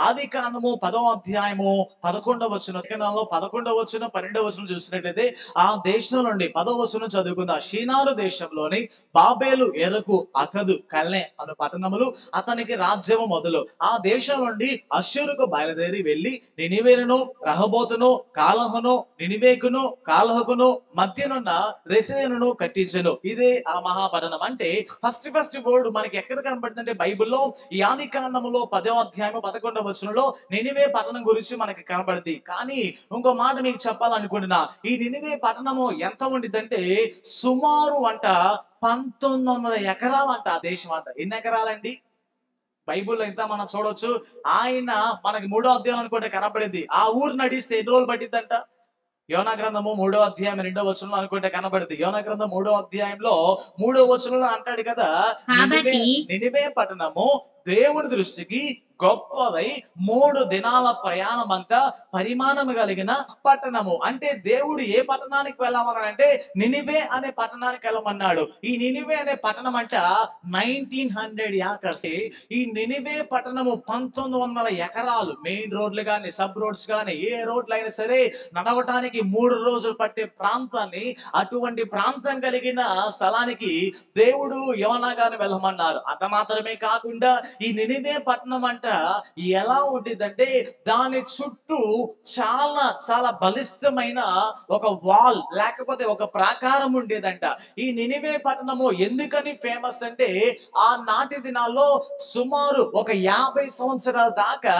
ఆది కాండము 10వ అధ్యాయము 11వ వచనం, 11వ వచనం 12వ వచనం చూసినట్లయితే ఆ దేశం నుండి 10వ వచనం చదువుకుందా, షీనారు దేశంలోని బాబేలు, ఎరకు, అకదు, కల్నే అను పట్టణములు అతనికి రాజ్యము మొదలు. ఆ దేశం నుండి అష్షూరుకు బయలుదేరి వెళ్లి నినివేను, రహబోతును, కాలహును, నినివేకును, కాలహకును మధ్యనున్న రెసేనును కట్టించెను. ఇదే ఆ మహాపట్టణం. అంటే ఫస్ట్ వర్డ్ మనకి ఎక్కడ కనబడుతుందంటే బైబిల్లో ఈ ఆది కాండములో 10వ అధ్యాయము 11వ వచనంలో నినివే పట్టణం గురించి మనకి కనబడింది. కానీ ఇంకో మాట మీకు చెప్పాలనుకుంటున్నా, ఈ నినివే పట్టణము ఎంత ఉండిద్దంటే సుమారు అంట 1900 ఎకరాలు అంట. ఆ దేశం అంతా ఎన్ని ఎకరాలండి? బైబుల్లో ఇంత మనం చూడొచ్చు. ఆయన మనకి 3వ అధ్యాయం అనుకుంటే కనబడింది. ఆ ఊరు నడిస్తే ఎన్ని రోజులు పట్టిద్దంట? యోనా గ్రంథము 3వ అధ్యాయం 2వ వచనంలో అనుకుంటే కనబడింది. యోనా గ్రంథం 3వ అధ్యాయంలో 3వ వచనంలో అంటాడు కదా, నినివే పట్టణము దేవుని దృష్టికి గొప్పదై 3 దినాల ప్రయాణం అంతా పరిమాణం కలిగిన పట్టణము. అంటే దేవుడు ఏ పట్టణానికి వెళ్ళమన్నాడంటే నినివే అనే పట్టణానికి వెళ్ళమన్నాడు. ఈ నినివే అనే పట్టణం అంట 1900 ఏకర్స్. ఈ నినివే పట్టణము 1900 ఎకరాలు. మెయిన్ రోడ్లు కానీ సబ్ రోడ్స్ కానీ ఏ రోడ్లు అయినా సరే నడవటానికి 3 రోజులు పట్టే ప్రాంతాన్ని, అటువంటి ప్రాంతం కలిగిన స్థలానికి దేవుడు యోనా గారిని వెళ్ళమన్నారు. అంత మాత్రమే కాకుండా ఈ నినివే పట్టణం అంట ఎలా ఉండిద్దంటే దాని చుట్టూ చాలా చాలా బలిష్టమైన ఒక వాల్ లేకపోతే ఒక ప్రాకారం ఉండేదంట. ఈ నినివే పట్టణము ఎందుకని ఫేమస్ అంటే ఆ నాటి దినాల్లో సుమారు ఒక 50 సంవత్సరాల దాకా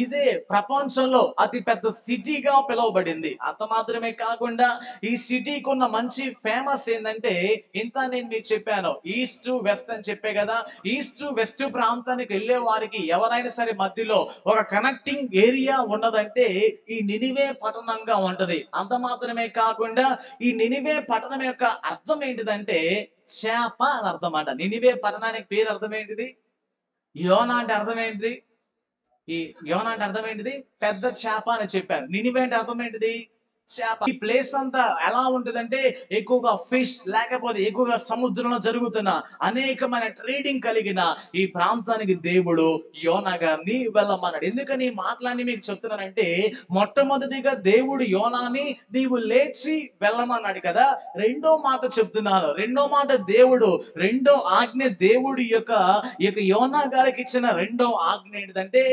ఇదే ప్రపంచంలో అతి పెద్ద సిటీగా పిలువబడింది. అంత మాత్రమే కాకుండా ఈ సిటీకి ఉన్న మంచి ఫేమస్ ఏంటంటే ఇంత నేను మీకు చెప్పాను, ఈస్ట్ వెస్ట్ అని చెప్పే కదా, ఈస్ట్ వెస్ట్ ప్రాంత ప్రాంతానికి వెళ్ళే వారికి ఎవరైనా సరే మధ్యలో ఒక కనెక్టింగ్ ఏరియా ఉన్నదంటే ఈ నినివే పట్టణంగా ఉంటది. అంత మాత్రమే కాకుండా ఈ నినివే పట్టణం యొక్క అర్థం ఏంటిదంటే చేప అని అర్థం అంట. నినివే పట్టణానికి పేరు అర్థం ఏంటిది? యోనా అంటే అర్థం ఏంటిది? ఈ యోనా అంటే అర్థం ఏంటిది? పెద్ద చేప అని చెప్పారు. నినివే అంటే అర్థం ఏంటిది? చేప. ఈ ప్లేస్ అంతా ఎలా ఉంటదంటే ఎక్కువగా ఫిష్ లేకపోతే ఎక్కువగా సముద్రంలో జరుగుతున్న అనేకమైన ట్రేడింగ్ కలిగిన ఈ ప్రాంతానికి దేవుడు యోనా గారిని వెళ్ళమన్నాడు. ఎందుకని ఈ మాటలన్నీ మీకు చెప్తున్నానంటే మొట్టమొదటిగా దేవుడు యోనాని నీవు లేచి వెళ్ళమన్నాడు కదా. రెండో మాట చెప్తున్నాను. రెండో మాట దేవుడు రెండో ఆజ్ఞ దేవుడి యొక్క యోనా గారికి ఇచ్చిన రెండో ఆజ్ఞ ఏంటిదంటే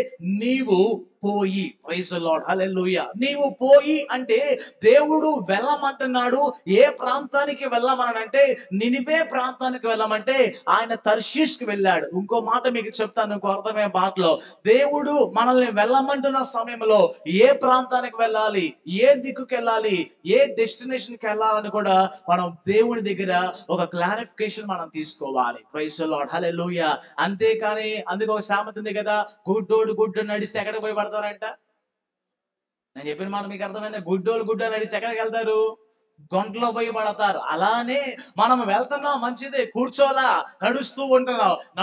నీవు పోయి. ప్రైజ్ ది లార్డ్, హల్లెలూయా. నీవు పోయి అంటే దేవుడు వెళ్ళమంటున్నాడు. ఏ ప్రాంతానికి వెళ్ళమనంటే నినివే ప్రాంతానికి వెళ్ళమంటే ఆయన తర్షీష్ కి వెళ్ళాడు. ఇంకో మాట మీకు చెప్తాను, ఇంకో అర్థమయ్యే మాటలో దేవుడు మనల్ని వెళ్ళమంటున్న సమయంలో ఏ ప్రాంతానికి వెళ్ళాలి, ఏ దిక్కుకి వెళ్ళాలి, ఏ డెస్టినేషన్ కి వెళ్ళాలని కూడా మనం దేవుని దగ్గర ఒక క్లారిఫికేషన్ మనం తీసుకోవాలి. ప్రైజ్ ది లార్డ్, హల్లెలూయా. అంతేకాని అందుకు ఒక సామెత ఉంది కదా, గుడ్డోడు నడిస్తే ఎక్కడికి పోయి పడతారంట? నేను చెప్పిన మాట మీకు అర్థమైందా? గుడ్డోళ్ళు నడిస్తే ఎక్కడికి వెళ్తారు? గొంటలో పోయి పడతారు. అలానే మనం వెళ్తున్నాం మంచిదే, కూర్చోలా,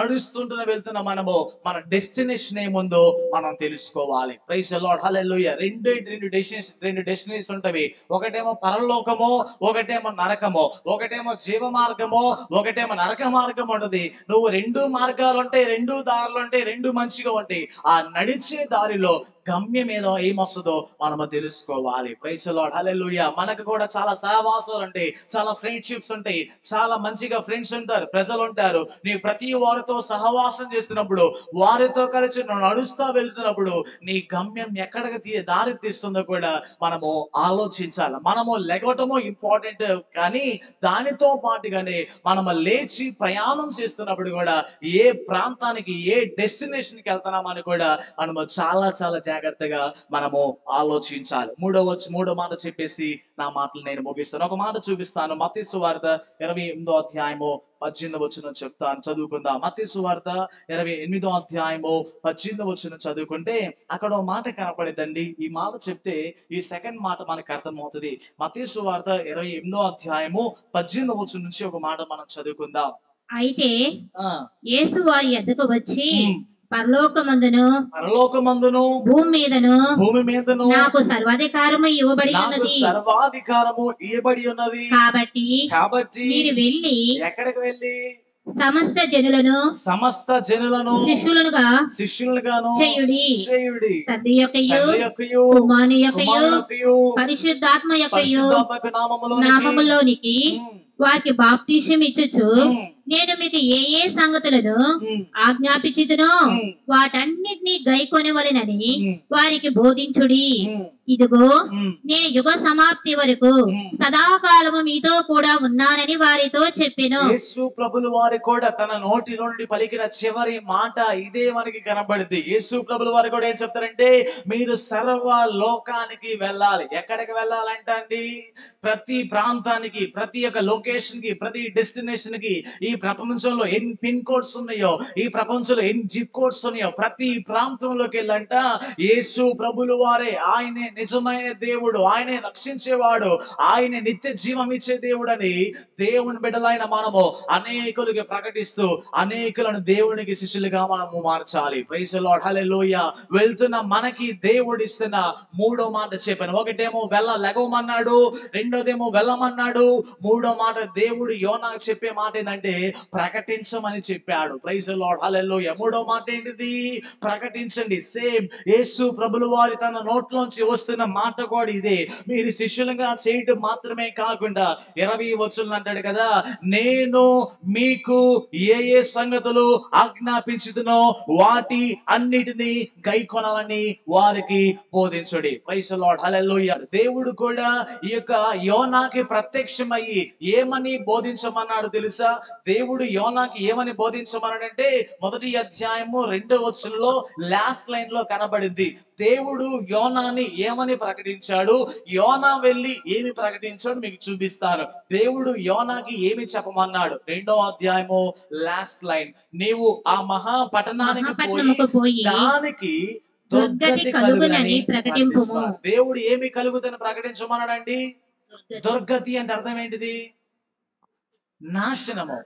నడుస్తుంటున్న వెళ్తున్నా మనము మన డెస్టినేషన్ ఏముందో మనం తెలుసుకోవాలి. ప్రైజ్ ది లార్డ్, హల్లెలూయా. రెండు డెస్టినేషన్స్ ఉంటవి. ఒకటేమో పరలోకము, ఒకటేమో నరకము. ఒకటేమో జీవ మార్గము, ఒకటేమో నరక మార్గం ఉంటది. నువ్వు రెండు మార్గాలు ఉంటాయి, రెండు దారులు ఉంటాయి, రెండు మంచిగా ఉంటాయి. ఆ నడిచే దారిలో గమ్యం ఏదో ఏమొస్తుందో మనము తెలుసుకోవాలి. ప్రైజ్ ది లార్డ్, హల్లెలూయా. మనకు కూడా చాలా సహవాసాలు ఉంటాయి, చాలా ఫ్రెండ్షిప్స్ ఉంటాయి, చాలా మంచిగా ఫ్రెండ్స్ ఉంటారు, ప్రజలు ఉంటారు. నీ ప్రతి వారితో సహవాసం చేస్తున్నప్పుడు, వారితో కలిసి నువ్వు నడుస్తూ వెళ్తున్నప్పుడు నీ గమ్యం ఎక్కడికి దారి తీస్తుందో కూడా మనము ఆలోచించాలి. మనము లెగవటము ఇంపార్టెంట్, కానీ దానితో పాటుగానే మనము లేచి ప్రయాణం చేస్తున్నప్పుడు కూడా ఏ ప్రాంతానికి ఏ డెస్టినేషన్ కి వెళ్తున్నామని కూడా మనము చాలా చాలా జాగ్రత్తగా మనము ఆలోచించాలి. మూడో మాట చెప్పేసి నా మాటలు నేను ముగిస్తాను. ఒక మాట చూపిస్తాను. మత్తయి సువార్త 28వ అధ్యాయము 18వ వచనం చెప్తాను, చదువుకుందాం. మత్తయి సువార్త 28వ అధ్యాయము 18వ వచనం చదువుకుంటే అక్కడ ఒక మాట కనపడిద్దండి. ఈ మాట చెప్తే ఈ సెకండ్ మాట మనకు అర్థమవుతుంది. మత్తయి సువార్త 28వ అధ్యాయము 18వ వచనం నుంచి ఒక మాట మనం చదువుకుందాం. అయితే ఆ యేసు వారి యొద్దకు వచ్చి పరలోకమందును భూమి మీదను నాకు సర్వాధికారము ఇవ్వబడి ఉన్నది. కాబట్టి మీరు వెళ్ళి ఎక్కడికి వెళ్ళి సమస్త జనులను శిష్యులుగాను చేయుడి. తండ్రి యొక్కయు కుమారుని యొక్కయు పరిశుద్ధాత్మ యొక్కయు నామములోనికి వారికి బాప్తిసం ఇచ్చుచు నేను మీకు ఏ ఏ సంగతులను ఆజ్ఞాపించుదునో వాటన్నిటినీ గైకొనవలెనని వారికి బోధించుడి. ఇదిగో నేను యుగ సమాప్తి వరకు సదాకాలము మీతో కూడా ఉన్నానని వారితో చెప్పెను. యేసు ప్రభులు వారు కూడా తన నోటి నుండి పలికిన చివరి మాట ఇదే మనకి కనబడింది. యేసు ప్రభులు వారు కూడా ఏం చెప్తారంటే మీరు సర్వ లోకానికి వెళ్ళాలి. ఎక్కడికి వెళ్ళాలంట అండి? ప్రతి ప్రాంతానికి, ప్రతి ఒక్క లొకేషన్ కి, ప్రతి డెస్టినేషన్ కి. ఈ ప్రపంచంలో ఎన్ని పిన్ కోడ్స్ ఉన్నాయో, ఈ ప్రపంచంలో ఎన్ని జిప్ కోడ్స్ ఉన్నాయో ప్రతి ప్రాంతంలోకి వెళ్ళంట యేసు ప్రభులు వారే. ఆయనే నిజమైన దేవుడు, ఆయనే రక్షించేవాడు, ఆయనే నిత్య జీవం ఇచ్చే దేవుడు అని దేవుని బిడ్డలైన మనము అనేకులకి ప్రకటిస్తూ అనేకులను దేవునికి శిష్యులుగా మనము మార్చాలి. ప్రైజ్ ది లార్డ్, హల్లెలూయా. వెళ్తున్న మనకి దేవుడు ఇస్తున్న మూడో మాట చెప్పాను. ఒకటేమో లెగవమన్నాడు, రెండోదేమో వెళ్ళమన్నాడు, మూడో మాట దేవుడు యోనాకు చెప్పే మాట ఏంటంటే ప్రకటించమని చెప్పాడు. ప్రైజ్ ది లార్డ్, హల్లెలూయా. మూడో మాట ఏంటిది? ప్రకటించండి. సేమ్ యేసు ప్రభులు వారి తన నోట్లోంచి వస్తున్న మాట కూడా ఇదే. మీరు శిష్యులుగా చేయటం మాత్రమే కాకుండా 20 వచనం అంటాడు కదా, నేను మీకు ఏ ఏ సంగతులు ఆజ్ఞాపించుదునో వాటి అన్నిటినీ గైకొనాలని వారికి బోధించుడి. ప్రైజ్ ది లార్డ్, హల్లెలూయా. దేవుడు కూడా ఈ యొక్క యోనాకి ప్రత్యక్షమయ్యి ఏమని బోధించమన్నాడు తెలుసా? దేవుడు యోనాకి ఏమని బోధించమన్నాడంటే మొదటి అధ్యాయము 2వ వచనంలో లాస్ట్ లైన్ లో కనబడింది. దేవుడు యోనాని ఏమని ప్రకటించాడు, యోనా వెళ్ళి ఏమి ప్రకటించాడు మీకు చూపిస్తాను. దేవుడు యోనాకి ఏమి చెప్పమన్నాడు? 2వ అధ్యాయము లాస్ట్ లైన్, నీవు ఆ మహాపట్టణానికి పోయి మహాపట్నముకు పోయి దానికి దుర్గతి కలుగునని ప్రకటింపుము. ప్రకటించుమన్నాడు. దేవుడు ఏమి కలుగుదని ప్రకటించమన్నాడండి? దుర్గతి అంటే అర్థం ఏంటిది? నాశనము.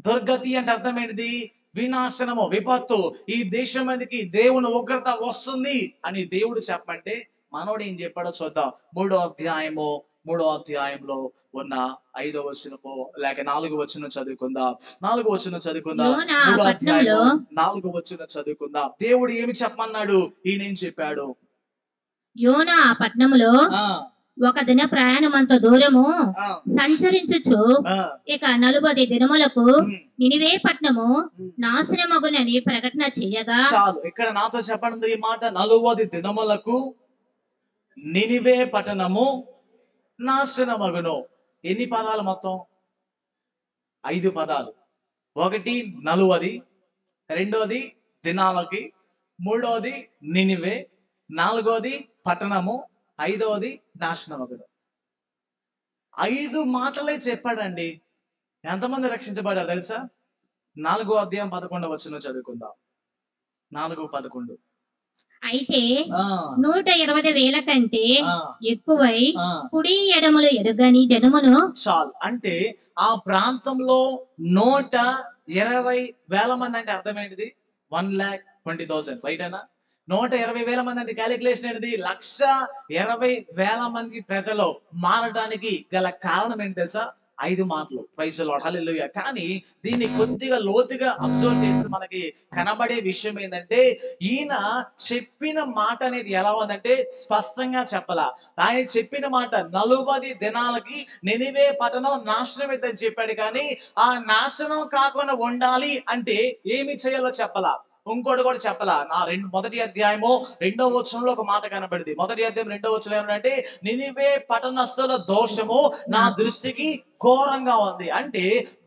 దుర్గతి అంటే అర్థం ఏంటిది? వినాశనము, విపత్తు. ఈ దేశం మీదకి దేవుని ఉగ్రత వస్తుంది అని దేవుడు చెప్పంటే మనోడు ఏం చెప్పాడో చూద్దాం. 3వ అధ్యాయంలో ఉన్న 5వ వచనము లేక 4వ వచనం చదువుకుందాం. 4వ వచనం చదువుకుందాం. యోనా 3వ పట్టణంలో అధ్యాయము 4వ వచనం చదువుకుందాం. దేవుడు ఏమి చెప్పమన్నాడు? ఈయన ఏం చెప్పాడు? యోనా ఆ పట్టణములో ఆ ఒక దిన ప్రయాణమంత దూరము ఆ సంచరించుచు ఆ ఇక 40 దినములకు ఉమ్. నినివే పట్టణము నాశనమగునని ప్రకటన చేయగా, చాలు. ఇక్కడ నాతో చెప్పండి ఈ మాట. 40 దినములకు నినివే పట్టణము నాశనమగును. ఎన్ని పదాలు మొత్తం? 5 పదాలు. ఒకటి 40, రెండోది దినాలకి, మూడోది నినివే, నాలుగోది పట్టణము, ఐదవది నాశనమగును. 5 మాటలే చెప్పాడండి. ఎంతమంది రక్షించబడారు తెలుసా? 4వ అధ్యాయం 11వ వచనం చదువుకుందాం. 4:11. అయితే ఆ 120,000 కంటే ఆ ఎక్కువై ఆ కుడి ఎడములు ఎరుగని జనమును చాలు. అంటే ఆ ప్రాంతంలో 120,000 మంది అంటే అర్థం ఏంటిది? 1,20,000 బయటనా? 120,000 మంది అంటే క్యాలిక్యులేషన్ ఏంటిది? 1,20,000 మంది ప్రజలు మారడానికి గల కారణం ఏంటి తెలుసా? 5 మాటలు. ప్రైజ్ ది లార్డ్, హల్లెలూయా. కానీ దీన్ని కొద్దిగా లోతుగా అబ్జర్వ్ చేస్తే మనకి కనబడే విషయం ఏంటంటే, ఈయన చెప్పిన మాట అనేది ఎలా ఉందంటే స్పష్టంగా చెప్పలా. ఆయన చెప్పిన మాట 40 దినాలకి నినివే పట్టణం నాశనం అవుతుందని చెప్పాడు. కానీ ఆ నాశనం కాకుండా ఉండాలి అంటే ఏమి చేయాలో చెప్పలా. ఇంకోటి కూడా చెప్పలా. మొదటి అధ్యాయము 2వ వచనంలో ఒక మాట కనబడింది. మొదటి అధ్యాయం 2వ వచనం ఏమంటే, నినివే పట్టణస్థుల దోషము నా దృష్టికి ఘోరంగా ఉంది. అంటే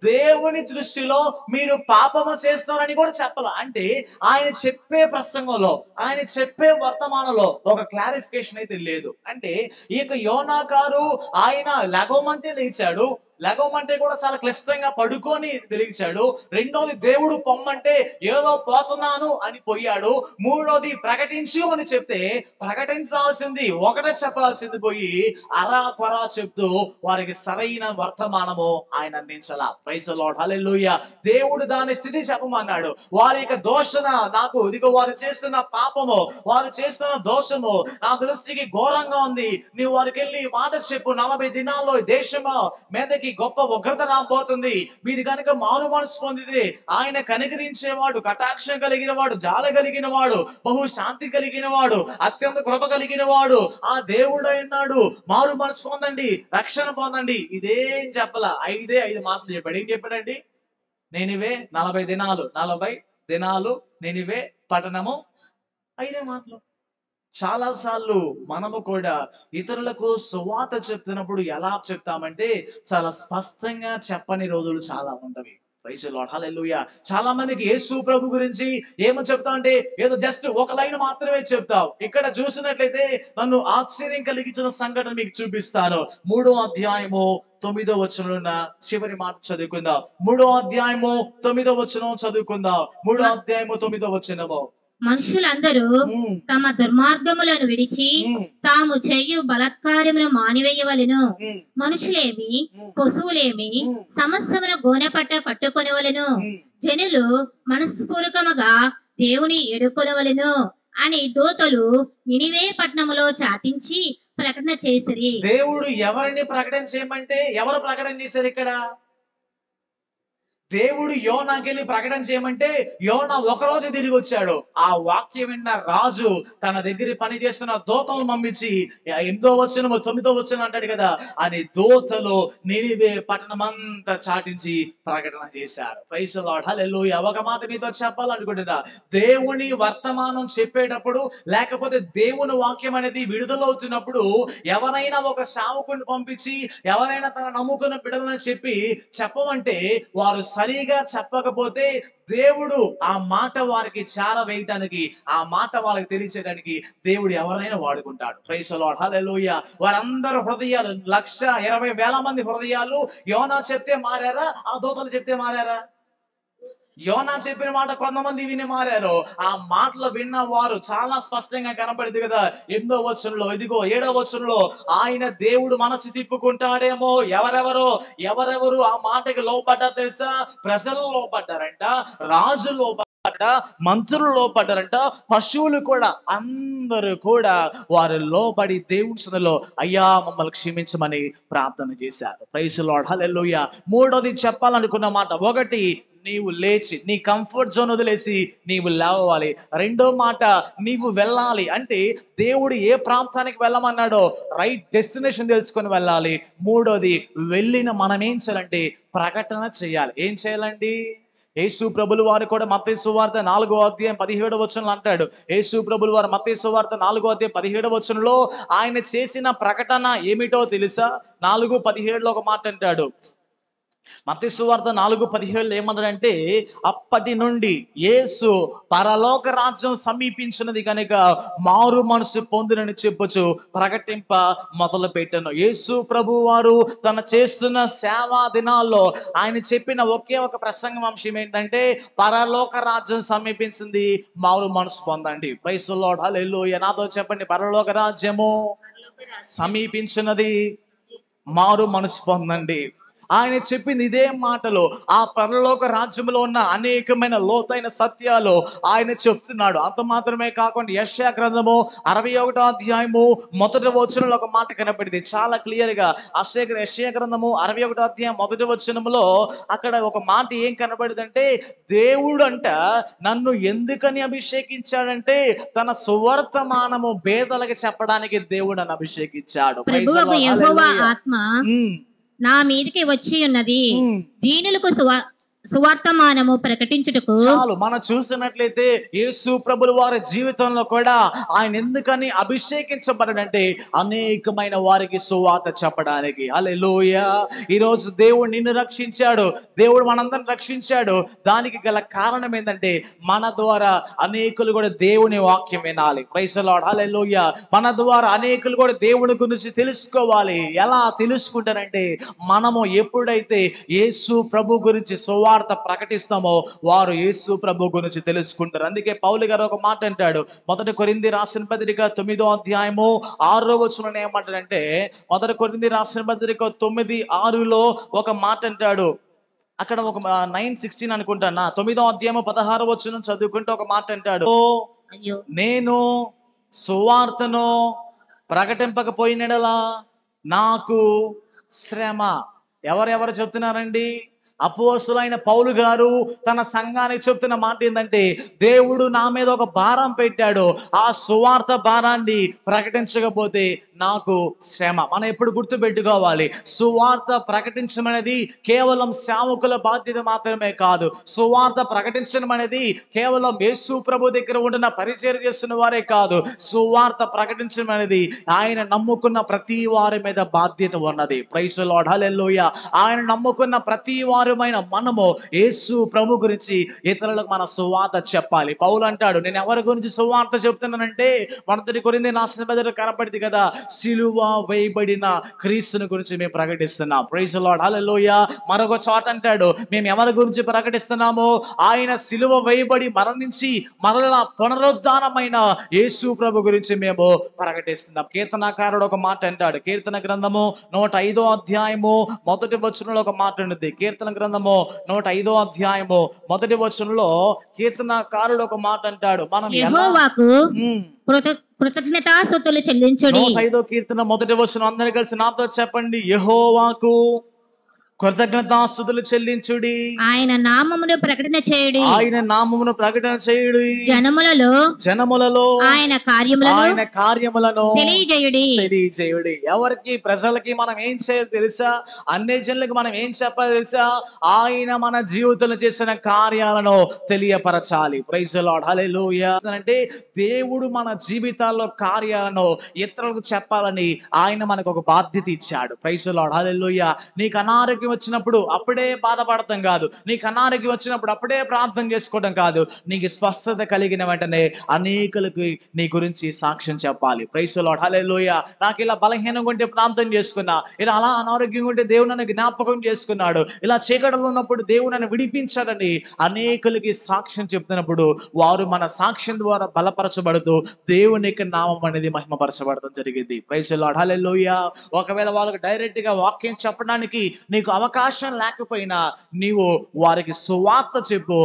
దేవుని దృష్టిలో మీరు పాపము చేస్తున్నారని కూడా చెప్పాల. అంటే ఆయన చెప్పే ప్రసంగంలో, ఆయన చెప్పే వర్తమానంలో ఒక క్లారిఫికేషన్ అయితే లేదు. అంటే ఇక యోనా గారు ఆయన లెగవమంటే లేచాడు, లెగవమంటే కూడా చాలా క్లిష్టంగా పడుకొని తెలిచాడు. రెండోది దేవుడు పొమ్మంటే ఏదో పోతున్నాను అని పోయాడు. మూడోది ప్రకటించు అని చెప్తే ప్రకటించాల్సింది ఒకటే చెప్పాల్సింది పోయి అరా కొరా చెప్తూ వారికి సరైన వర్తమానము ఆయన అందించాల. ప్రైజ్ ది లార్డ్, హల్లెలూయా. దేవుడు దాని స్థితి చెప్పమన్నాడు. వారి యొక్క దోషణ నాకు ఇదిగో వారు చేస్తున్న పాపము, వారు చేస్తున్న దోషము నా దృష్టికి ఘోరంగా ఉంది. నీవు వారికి వెళ్ళి మాట చెప్పు, 40 దినాల్లో దేశము మీదకి గొప్ప ఉగ్రత రాబోతుంది. మీరు కనుక మారు మనసు పొందితే ఆయన కనికరించేవాడు, కటాక్షం కలిగిన వాడు, జాల కలిగిన వాడు, బహు శాంతి కలిగిన వాడు, అత్యంత కృప కలిగిన వాడు ఆ దేవుడు అయినాడు. మారు మనసు పొందండి, రక్షణ పొందండి. ఇదేం చెప్పలా. 5 మాటలు చెప్పాడు. ఏం చెప్పాడండి? నినివే 40 దినాలు, 40 దినాలు నినివే పట్టణము, 5 మాటలు. చాలా సార్లు మనము కూడా ఇతరులకు సువార్త చెప్తున్నప్పుడు ఎలా చెప్తామంటే చాలా స్పష్టంగా చెప్పని రోజులు చాలా ఉంటవి. ప్రైజ్ ది లార్డ్, హల్లెలూయా. చాలా మందికి యేసు ప్రభు గురించి ఏమో చెప్తా అంటే ఏదో జస్ట్ ఒక లైన్ మాత్రమే చెప్తావు. ఇక్కడ చూసినట్లయితే నన్ను ఆశ్చర్యం కలిగించిన సంఘటన మీకు చూపిస్తాను. 3వ అధ్యాయము 9వ వచనంలో ఉన్న చివరి మాట చదువుకుందాం. 3వ అధ్యాయము 9వ వచనం చదువుకుందాం. 3వ అధ్యాయము 9వ వచనము. మనుషులందరూ తమ దుర్మార్గములను విడిచి తాము చేయు బలాత్కారమును మానివేయవలెను. మనుషులేమి పశువులేమి సమస్తమును గోనెపట్ట కట్టుకొనవలెను. జనులు మనస్పూర్వకముగా దేవుని ఎడుకొనవలెను అని దూతలు నినివే పట్టణములో చాటించి ప్రకటన చేసిరి. దేవుడు ఎవరిని ప్రకటన చేయమంటే ఎవరు ప్రకటన చేశారు? ఇక్కడ దేవుడు యోనాకెళ్ళి ప్రకటన చేయమంటే యోనా ఒకరోజు తిరిగి వచ్చాడు. ఆ వాక్యం విన్న రాజు తన దగ్గర పని చేస్తున్న దూతలను పంపించి 8వ వచనము 9వ వచనం అంటాడు కదా, అని దూతలు నినివే పట్టణమంతా చాటించి ప్రకటన చేశారు. ప్రైజ్ ది లార్డ్, హల్లెలూయా. ఒక మాట మీతో చెప్పాలనుకుంటున్నా. దేవుని వర్తమానం చెప్పేటప్పుడు లేకపోతే దేవుని వాక్యం అనేది విడుదలవుతున్నప్పుడు ఎవరైనా ఒక సేవకుని పంపించి ఎవరైనా తన నమ్ముకున్న బిడ్డలను చెప్పమంటే వారు సరిగా చెప్పకపోతే దేవుడు ఆ మాట వారికి చేరవేయటానికి, ఆ మాట వాళ్ళకి తెలియచేయడానికి దేవుడు ఎవరైనా వాడుకుంటాడు. ప్రైజ్ ది లార్డ్, హల్లెలూయా. వారందరూ హృదయాలు 1,20,000 మంది హృదయాలు యోనా చెప్తే మారారా, ఆ దూతలు చెప్తే మారారా? యోనా చెప్పిన మాట కొంతమంది విని మారారు. ఆ మాటలు విన్న వారు చాలా స్పష్టంగా కనపడింది కదా 8వ వచనంలో. ఇదిగో 7వ వచనంలో ఆయన దేవుడు మనసు తిప్పుకుంటాడేమో. ఎవరెవరు ఆ మాటకి లోపడ్డారు తెలుసా? ప్రజలు లోపడ్డారంట, రాజు లోపడ్డ, మంత్రులు లోపడ్డారంట, పశువులు కూడా, అందరూ కూడా వారు లోబడి దేవుని సన్నిధిలో అయ్యా మమ్మల్ని క్షమించమని ప్రార్థన చేశారు. ప్రైజ్ ది లార్డ్, హల్లెలూయా. మూడోది చెప్పాలనుకున్న మాట, ఒకటి నీవు లేచి నీ కంఫర్ట్ జోన్ వదిలేసి నీవు లేవాలి. రెండో మాట, నీవు వెళ్ళాలి. అంటే దేవుడు ఏ ప్రాంతానికి వెళ్ళమన్నాడో రైట్ డెస్టినేషన్ తెలుసుకొని వెళ్ళాలి. మూడోది, వెళ్ళిన మనం ఏం చేయాలంటే ప్రకటన చేయాలి. ఏం చేయాలండి? యేసు ప్రభులు వారు కూడా మత్తయి సువార్త 4వ అధ్యాయం 17వ వచనంలో అంటాడు. యేసు ప్రభులు వారు మత్తయి సువార్త 4వ అధ్యాయం 17వ వచనంలో ఆయన చేసిన ప్రకటన ఏమిటో తెలుసా? 4:17లో ఒక మాట అంటాడు. మత్తయి సువార్త 4:17 ఏమన్నాడంటే, అప్పటి నుండి యేసు పరలోక రాజ్యం సమీపించినది కనుక మారు మనసు పొందినని చెప్పుచు ప్రకటింప మొదలు పెట్టాను. యేసు ప్రభు వారు తన చేస్తున్న సేవా దినాల్లో ఆయన చెప్పిన ఒకే ఒక ప్రసంగం అంశం ఏంటంటే, పరలోక రాజ్యం సమీపించింది, మారు మనసు పొందండి. ప్రైజ్ ది లార్డ్, హల్లెలూయా. నాతో చెప్పండి, పరలోక రాజ్యము సమీపించినది, మారు మనసు పొందండి. ఆయన చెప్పింది ఇదే మాటలో. ఆ పరలోక రాజ్యంలో ఉన్న అనేకమైన లోతైన సత్యాలు ఆయన చెప్తున్నాడు. అంత మాత్రమే కాకుండా యెషయా గ్రంథము 61వ అధ్యాయము 1వ వచనంలో ఒక మాట కనపడింది చాలా క్లియర్ గా. యెషయా గ్రంథము 61వ అధ్యాయం 1వ వచనంలో అక్కడ ఒక మాట ఏం కనపడిందంటే, దేవుడు అంట నన్ను ఎందుకని అభిషేకించాడంటే తన సువర్తమానము పేదలకు చెప్పడానికి దేవుడు నన్ను అభిషేకించాడు. ప్రభువకు యెహోవా ఆత్మ నా మీదకి వచ్చి ఉన్నది, దీనులకు సువార్తమానము ప్రకటించుటకు. చాలు. మనం చూసినట్లయితే యేసు ప్రభుల వారి జీవితంలో కూడా ఆయన ఎందుకని అభిషేకించబడాడంటే అనేకమైన వారికి సువార్త చెప్పడానికి. హల్లెలూయా. ఈరోజు దేవుడు నిన్ను రక్షించాడు, దేవుడు మనందరిని రక్షించాడు. దానికి గల కారణం ఏంటంటే మన ద్వారా అనేకులు కూడా దేవుని వాక్యం వినాలి. ప్రైజ్ ది లార్డ్, హల్లెలూయా. మన ద్వారా అనేకులు కూడా దేవుని గురించి తెలుసుకోవాలి. ఎలా తెలుసుకుంటారంటే, మనము ఎప్పుడైతే యేసు ప్రభు గురించి సువార్త ప్రకటిస్తామో వారు యేసు ప్రభు గురించి తెలుసుకుంటారు. అందుకే పౌలు గారు ఒక మాట అంటాడు. 1 కొరింథీ రాసిన పత్రిక 9వ అధ్యాయము 6వ వచనం ఏమంటాడంటే, 1 కొరింథీ రాసిన పత్రిక 9:6లో ఒక మాట అంటాడు. అక్కడ ఒక 9:16 అనుకుంటానా, 9వ అధ్యాయము 16వ వచనం చదువుకుంటే ఒక మాట అంటాడు, నేను సువార్తను ప్రకటింపకపోయినలా నాకు శ్రమ. ఎవరెవరు చెప్తున్నారండి? అపోస్తలుడైన పౌలు గారు తన సంఘానికి చెప్తున్న మాట ఏంటంటే, దేవుడు నా మీద ఒక భారం పెట్టాడు, ఆ సువార్త భారాన్ని ప్రకటించకపోతే నాకు శ్రమ. మనం ఎప్పుడు గుర్తుపెట్టుకోవాలి, సువార్త ప్రకటించమనేది కేవలం సేవకుల బాధ్యత మాత్రమే కాదు. సువార్త ప్రకటించడం అనేది కేవలం యేసు ప్రభు దగ్గర ఉంటున్న పరిచర్య చేస్తున్న వారే కాదు. సువార్త ప్రకటించడం అనేది ఆయన నమ్ముకున్న ప్రతి వారి మీద బాధ్యత ఉన్నది. ప్రైజ్ ది లార్డ్, హల్లెలూయా. ఆయన నమ్ముకున్న ప్రతి వారి మనము యేసు ప్రభు గురించి ఇతరులకు మన సువార్త చెప్పాలి. పౌలు అంటాడు, నేను ఎవరి గురించి సువార్త చెప్తున్నానంటే 1 కొరింథీ రాసిన పత్రిక కనపడింది కదా, సిలువ వేయబడిన క్రీస్తుని గురించి మేము ప్రకటిస్తున్నాం. ప్రైజ్ ది లార్డ్, హల్లెలూయా. మరొక చోట అంటాడు, మేము ఎవరి గురించి ప్రకటిస్తున్నామో ఆయన సిలువ వేయబడి మరణించి మరలా పునరుద్ధానమైన యేసు ప్రభు గురించి మేము ప్రకటిస్తున్నాం. కీర్తనకారుడు ఒక మాట అంటాడు. కీర్తన గ్రంథము 105వ అధ్యాయము 1వ వచనంలో ఒక మాట ఉంది. కీర్తన గ్రంథము 105వ అధ్యాయము 1వ వచనంలో కీర్తనకారుడు ఒక మాట అంటాడు, మనం యెహోవాకు కృతజ్ఞతాస్తుతులు చెల్లించుడి. 105వ కీర్తన 1వ వచనం అందరూ కలిసి నాతో చెప్పండి, యెహోవాకు కృతజ్ఞతాస్తుతులు చెల్లించుడి, ఆయన నామమును ప్రకటన చేయుడి, ఆయన నామమును ప్రకటన చేయుడి, జనములలో ఆయన కార్యములను తెలియజేయుడి. ఎవరికి? ప్రజలకి మనం ఏం చేయాలి తెలుసా? అన్ని జనులకు మనం ఏం చెప్పాలి తెలుసా? ఆయన మన జీవితంలో చేసిన కార్యాలను తెలియపరచాలి. ప్రైజ్ ది లార్డ్, హల్లెలూయా. అంటే దేవుడు మన జీవితాల్లో కార్యాలను ఇతరులకు చెప్పాలని ఆయన మనకు ఒక బాధ్యత ఇచ్చాడు. ప్రైజ్ ది లార్డ్, హల్లెలూయా. నీకు అనారోగ్యం అనారోగ్యం వచ్చినప్పుడు అప్పుడే బాధపడటం కాదు, నీకు అనారోగ్యం వచ్చినప్పుడు అప్పుడే ప్రార్థన చేసుకోవడం కాదు, నీకు స్వస్థత కలిగిన వెంటనే అనేకులకి నీ గురించి సాక్ష్యం చెప్పాలి. ప్రైజ్ ది లార్డ్, హల్లెలూయా. నాకు ఇలా బలహీనంగా ఉంటే ప్రార్థన చేసుకున్నా, ఇలా అలా అనారోగ్యంగా ఉంటే దేవుడు నన్ను జ్ఞాపకం చేసుకున్నాడు, ఇలా చీకటిలో ఉన్నప్పుడు దేవుడు నన్ను విడిపించాడని అనేకులకి సాక్ష్యం చెప్తున్నప్పుడు వారు మన సాక్ష్యం ద్వారా బలపరచబడుతూ దేవుని యొక్క నామం అనేది మహిమపరచబడటం జరిగింది. ప్రైజ్ ది లార్డ్, హల్లెలూయా. ఒకవేళ వాళ్ళకి డైరెక్ట్ గా వాక్యం చెప్పడానికి నీకు అవకాశం లేకపోయినా నీవు వారికి సువార్త చెప్పు,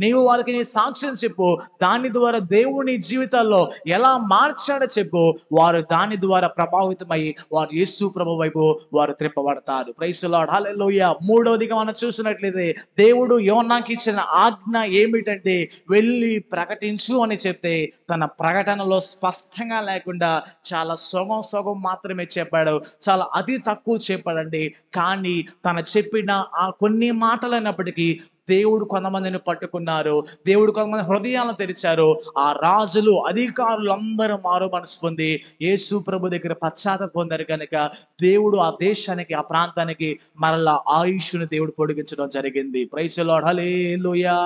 నీవు వారికి నీ సాక్ష్యం చెప్పు, దాని ద్వారా దేవుని జీవితాల్లో ఎలా మార్చాడో చెప్పు, వారు దాని ద్వారా ప్రభావితమై వారు యేసు ప్రభు వైపు వారు త్రిప్పబడతారు. ప్రైజ్ ది లార్డ్, హల్లెలూయా. మూడవదిగా మనం చూసినట్లయితే దేవుడు యోనాకి ఇచ్చిన ఆజ్ఞ ఏమిటంటే వెళ్ళి ప్రకటించు అని చెప్తే తన ప్రకటనలో స్పష్టంగా లేకుండా చాలా సగం మాత్రమే చెప్పాడు, చాలా అతి తక్కువ చెప్పాడండి. కానీ తన చెప్పిన ఆ కొన్ని మాటలైనప్పటికీ దేవుడు కొంతమందిని పట్టుకున్నారు, దేవుడు కొంతమంది హృదయాలను తెరిచారు. ఆ రాజులు అధికారులు అందరూ మారు మనసు పొంది యేసు ప్రభు దగ్గర పశ్చాత్తాపం పొందారు కనుక దేవుడు ఆ దేశానికి ఆ ప్రాంతానికి మరలా ఆయుష్ను దేవుడు పొడిగించడం జరిగింది. ప్రైజ్ ది లార్డ్, హల్లెలూయా.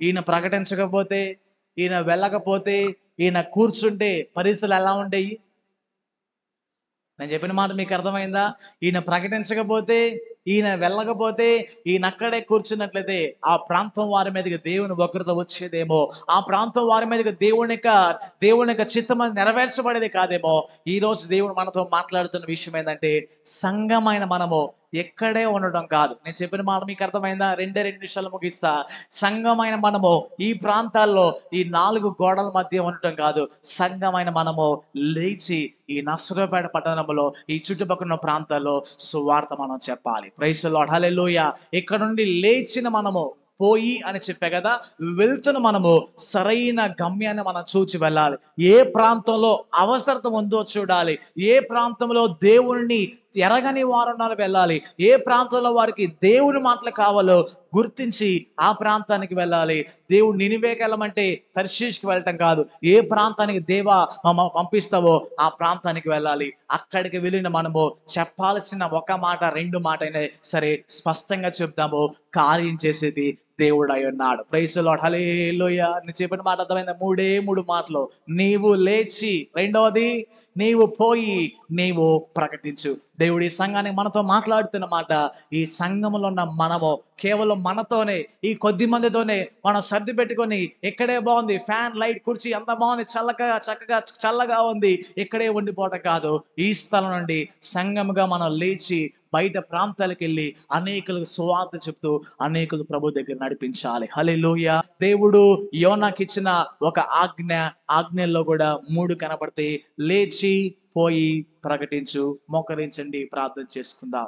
ఈయన ప్రకటించకపోతే, ఈయన వెళ్ళకపోతే, ఈయన కూర్చుంటే పరిస్థితులు ఎలా ఉండేవి? నేను చెప్పిన మాట మీకు అర్థమైందా? ఈయన ప్రకటించకపోతే, ఈయన వెళ్ళకపోతే, ఈయన అక్కడే కూర్చున్నట్లయితే ఆ ప్రాంతం వారి మీదకి దేవుని ఉగ్రత వచ్చేదేమో, ఆ ప్రాంతం వారి మీదకి దేవుని యొక్క చిత్తం నెరవేర్చబడేది కాదేమో. ఈ రోజు దేవుడు మనతో మాట్లాడుతున్న విషయం ఏంటంటే సంఘమైన మనము ఎక్కడే ఉండడం కాదు. నేను చెప్పిన మాట మీకు అర్థమైందా? రెండే 2 నిమిషాలు ముగిస్తా. సంఘమైన మనము ఈ ప్రాంతాల్లో ఈ 4 గోడల మధ్య ఉండటం కాదు, సంఘమైన మనము లేచి ఈ నసరపేట పట్టణంలో ఈ చుట్టుపక్కల ఉన్న ప్రాంతాల్లో సువార్త మనం చెప్పాలి. ప్రైజ్ ది లార్డ్, హల్లెలూయా. ఇక్కడ నుండి లేచిన మనము పోయి అని చెప్పే కదా, వెళ్తున్న మనము సరైన గమ్యాన్ని మనం చూచి వెళ్ళాలి. ఏ ప్రాంతంలో అవసరత ఉందో చూడాలి, ఏ ప్రాంతంలో దేవుణ్ణి ఎరగని వారు వెళ్ళాలి, ఏ ప్రాంతంలో వారికి దేవుని మాటలు కావాలో గుర్తించి ఆ ప్రాంతానికి వెళ్ళాలి. దేవుడు నినివేకి వెళ్ళమంటే తర్షీష్కి వెళ్ళటం కాదు, ఏ ప్రాంతానికి దేవా పంపిస్తావో ఆ ప్రాంతానికి వెళ్ళాలి. అక్కడికి వెళ్ళిన మనము చెప్పాల్సిన ఒక మాట 2 మాట అయినా సరే స్పష్టంగా చెప్తాము, కార్యం చేసేది దేవుడు అయి ఉన్నాడు. ప్రైజ్ ది లార్డ్, హల్లెలూయా. నేను చెప్పిన మాట అర్థమైందా? 3 మాటలు. నీవు లేచి, రెండవది నీవు పోయి, నీవు ప్రకటించు. దేవుడు ఈ సంఘానికి మనతో మాట్లాడుతున్న మాట, ఈ సంఘంలో ఉన్న మనము కేవలం మనతోనే, ఈ కొద్ది మందితోనే మనం సర్ది పెట్టుకొని ఇక్కడే బాగుంది, ఫ్యాన్ లైట్ కుర్చీ ఎంత బాగుంది, చక్కగా చల్లగా ఉంది, ఇక్కడే ఉండిపోవటం కాదు. ఈ స్థలం నుండి సంఘముగా మనం లేచి బయట ప్రాంతాలకు వెళ్ళి అనేకులకు సువార్త చెప్తూ అనేకులు ప్రభు దగ్గర నడిపించాలి. హల్లెలూయా. దేవుడు యోనాకి ఇచ్చిన ఒక ఆజ్ఞల్లో కూడా 3 కనబడతాయి. లేచి, పోయి, ప్రకటించు. మోకరించండి, ప్రార్థన చేసుకుందాం.